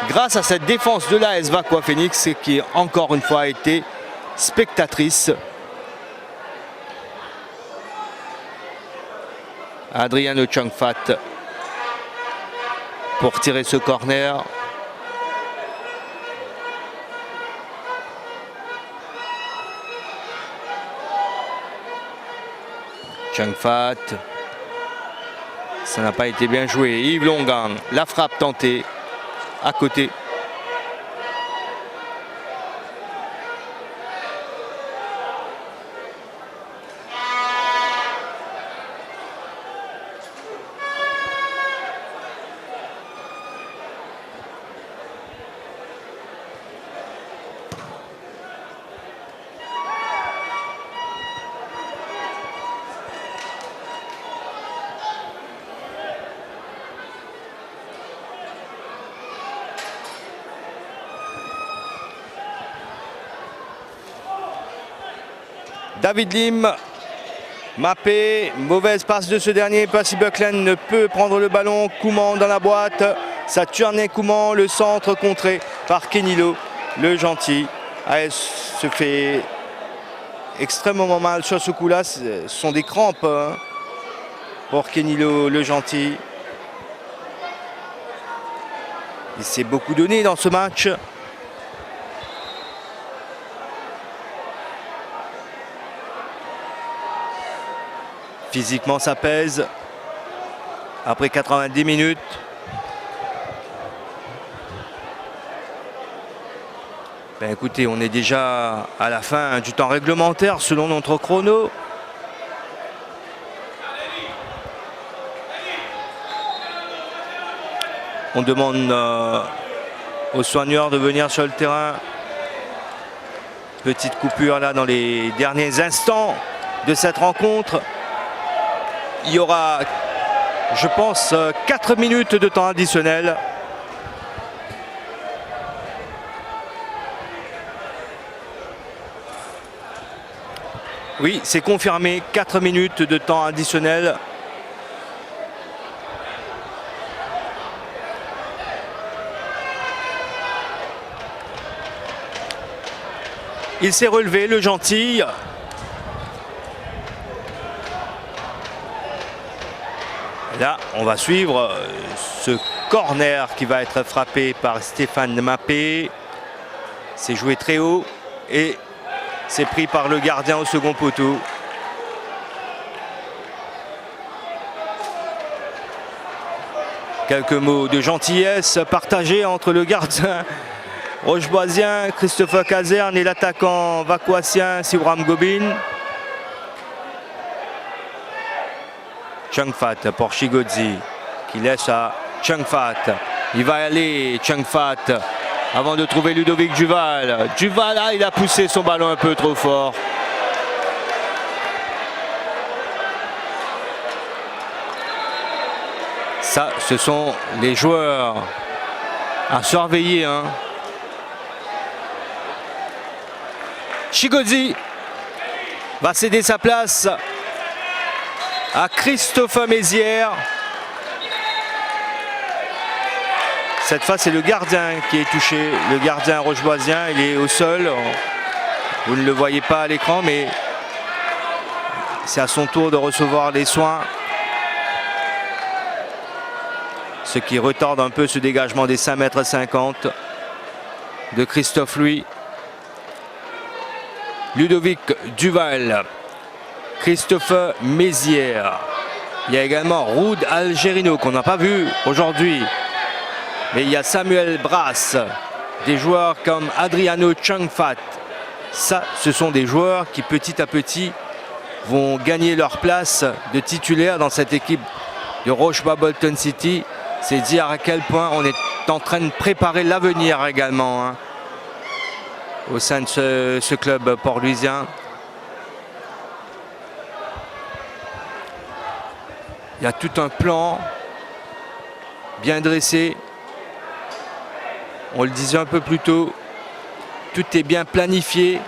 grâce à cette défense de l'AS Vaqua Phoenix qui encore une fois a été spectatrice. Adriano Chungfat pour tirer ce corner. Chungfat, ça n'a pas été bien joué. Yves Longang, la frappe tentée à côté. David Lim, Mappé, mauvaise passe de ce dernier. Percy Buckland ne peut prendre le ballon. Kouman dans la boîte. Ça Saturné Kouman, le centre contré par Kenilo, le gentil. AS se fait extrêmement mal sur ce coup-là. Ce sont des crampes hein, pour Kenilo, le gentil. Il s'est beaucoup donné dans ce match. Physiquement, ça pèse. Après 90 minutes. Écoutez, on est déjà à la fin du temps réglementaire selon notre chrono. On demande aux soigneurs de venir sur le terrain. Petite coupure là dans les derniers instants de cette rencontre. Il y aura, je pense, 4 minutes de temps additionnel. Oui, c'est confirmé, 4 minutes de temps additionnel. Il s'est relevé, le gentil. Là, on va suivre ce corner qui va être frappé par Stéphane Mappé. C'est joué très haut et c'est pris par le gardien au second poteau. Quelques mots de gentillesse partagés entre le gardien rocheboisien Christopher Caserne et l'attaquant vacuacien Siwram Gobin. Chungfat pour Chigozzi qui laisse à Chungfat. Il va aller Chungfat avant de trouver Ludovic Duval. Duval, là, il a poussé son ballon un peu trop fort. Ça, ce sont les joueurs à surveiller. Hein. Chigozzi va céder sa place à Christophe Mézières. Cette fois, c'est le gardien qui est touché. Le gardien rocheboisien, il est au sol. Vous ne le voyez pas à l'écran, mais c'est à son tour de recevoir les soins. Ce qui retarde un peu ce dégagement des 5,50 m de Christophe Louis. Ludovic Duval, Christophe Mézières. Il y a également Roud Algerino qu'on n'a pas vu aujourd'hui. Mais il y a Samuel Brass, des joueurs comme Adriano Changfat. Ça, ce sont des joueurs qui petit à petit vont gagner leur place de titulaire dans cette équipe de Rochebois Bolton City. C'est dire à quel point on est en train de préparer l'avenir également hein, au sein de ce club port-louisien. Il y a tout un plan bien dressé. On le disait un peu plus tôt, tout est bien planifié.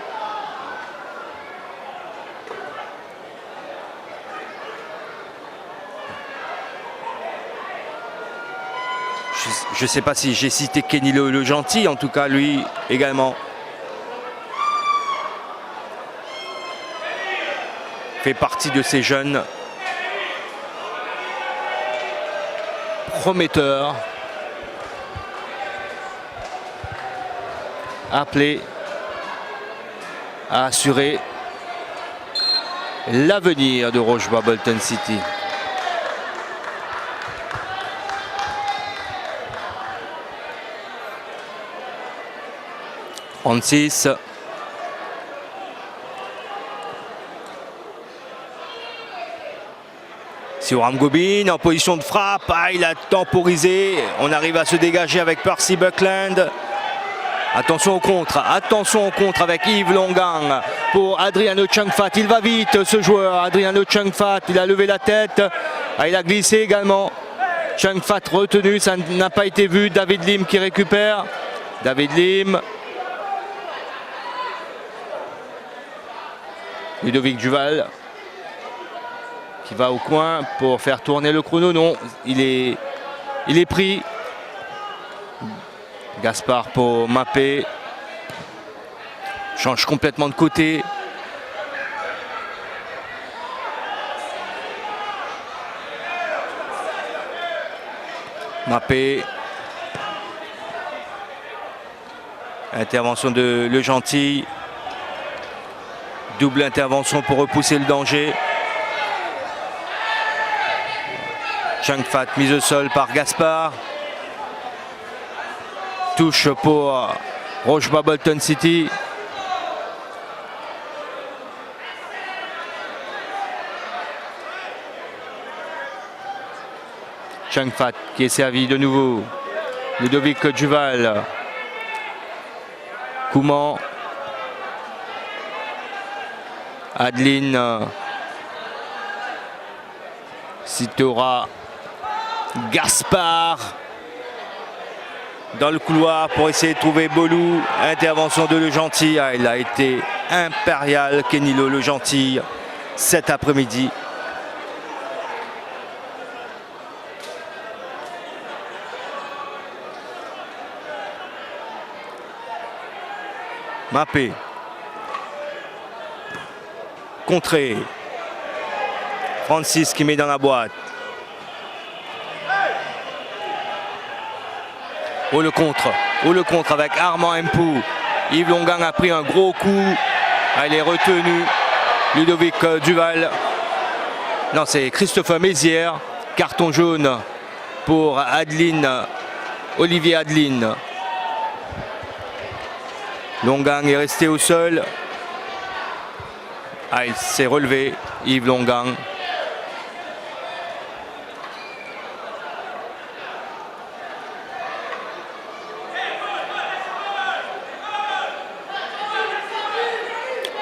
Je ne sais pas si j'ai cité Kenny le Gentil, en tout cas lui également. Fait partie de ces jeunes prometteurs. Appelés à assurer l'avenir de Rochebois Bolton City. Siouram Gobin en position de frappe, il a temporisé, on arrive à se dégager avec Percy Buckland. Attention au contre avec Yves Longang pour Adriano Changfat. Il va vite ce joueur, Adriano Changfat, il a levé la tête, il a glissé également. Changfat retenu, ça n'a pas été vu. David Lim qui récupère. David Lim. Ludovic Duval qui va au coin pour faire tourner le chrono. Non, il est pris. Gaspard pour Mappé. Change complètement de côté. Mappé. Intervention de Le Gentil. Double intervention pour repousser le danger. Changfat mise au sol par Gaspard. Touche pour Rochebois Bolton City. Changfat qui est servi de nouveau. Ludovic Duval. Kouman. Adeline. Sitora. Gaspard. Dans le couloir pour essayer de trouver Bolou. Intervention de Le Gentil. Il a été impérial, Kenny Le Gentil, cet après-midi. Mappé. Contré. Francis qui met dans la boîte. Oh le contre avec Armand Mpou. Yves Longang a pris un gros coup. Il est retenu. Ludovic Duval. Non, c'est Christophe Mézières. Carton jaune pour Adeline. Olivier Adeline. Longang est resté au sol. Il s'est relevé. Yves Longang.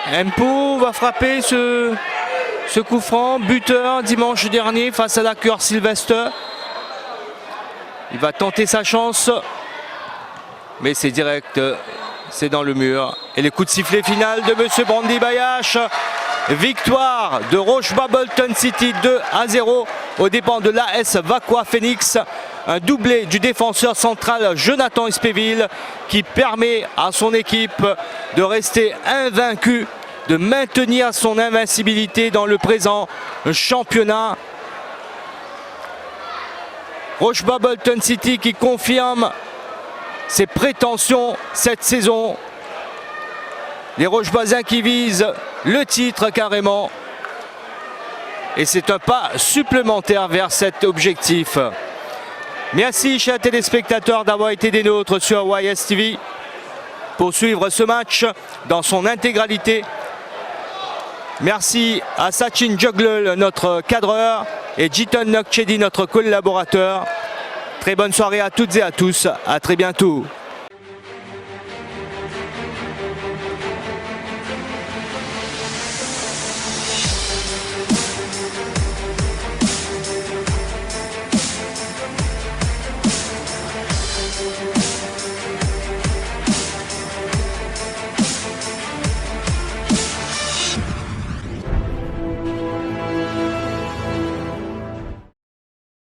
Mpou va frapper ce coup franc, buteur dimanche dernier face à la Cœur Sylvester. Il va tenter sa chance, mais c'est direct, c'est dans le mur. Et le coup de sifflet final de M. Brandy Bayash. Victoire de Rochebois Bolton City 2-0 aux dépens de l'AS Vaqua Phoenix. Un doublé du défenseur central Jonathan Espéville qui permet à son équipe de rester invaincu, de maintenir son invincibilité dans le présent championnat. Rocheba Bolton City qui confirme ses prétentions cette saison. Les Rochebasiens qui visent le titre carrément. Et c'est un pas supplémentaire vers cet objectif. Merci chers téléspectateurs d'avoir été des nôtres sur YSTV pour suivre ce match dans son intégralité. Merci à Sachin Juglul, notre cadreur, et Jiton Nokchedi, notre collaborateur. Très bonne soirée à toutes et à tous. À très bientôt.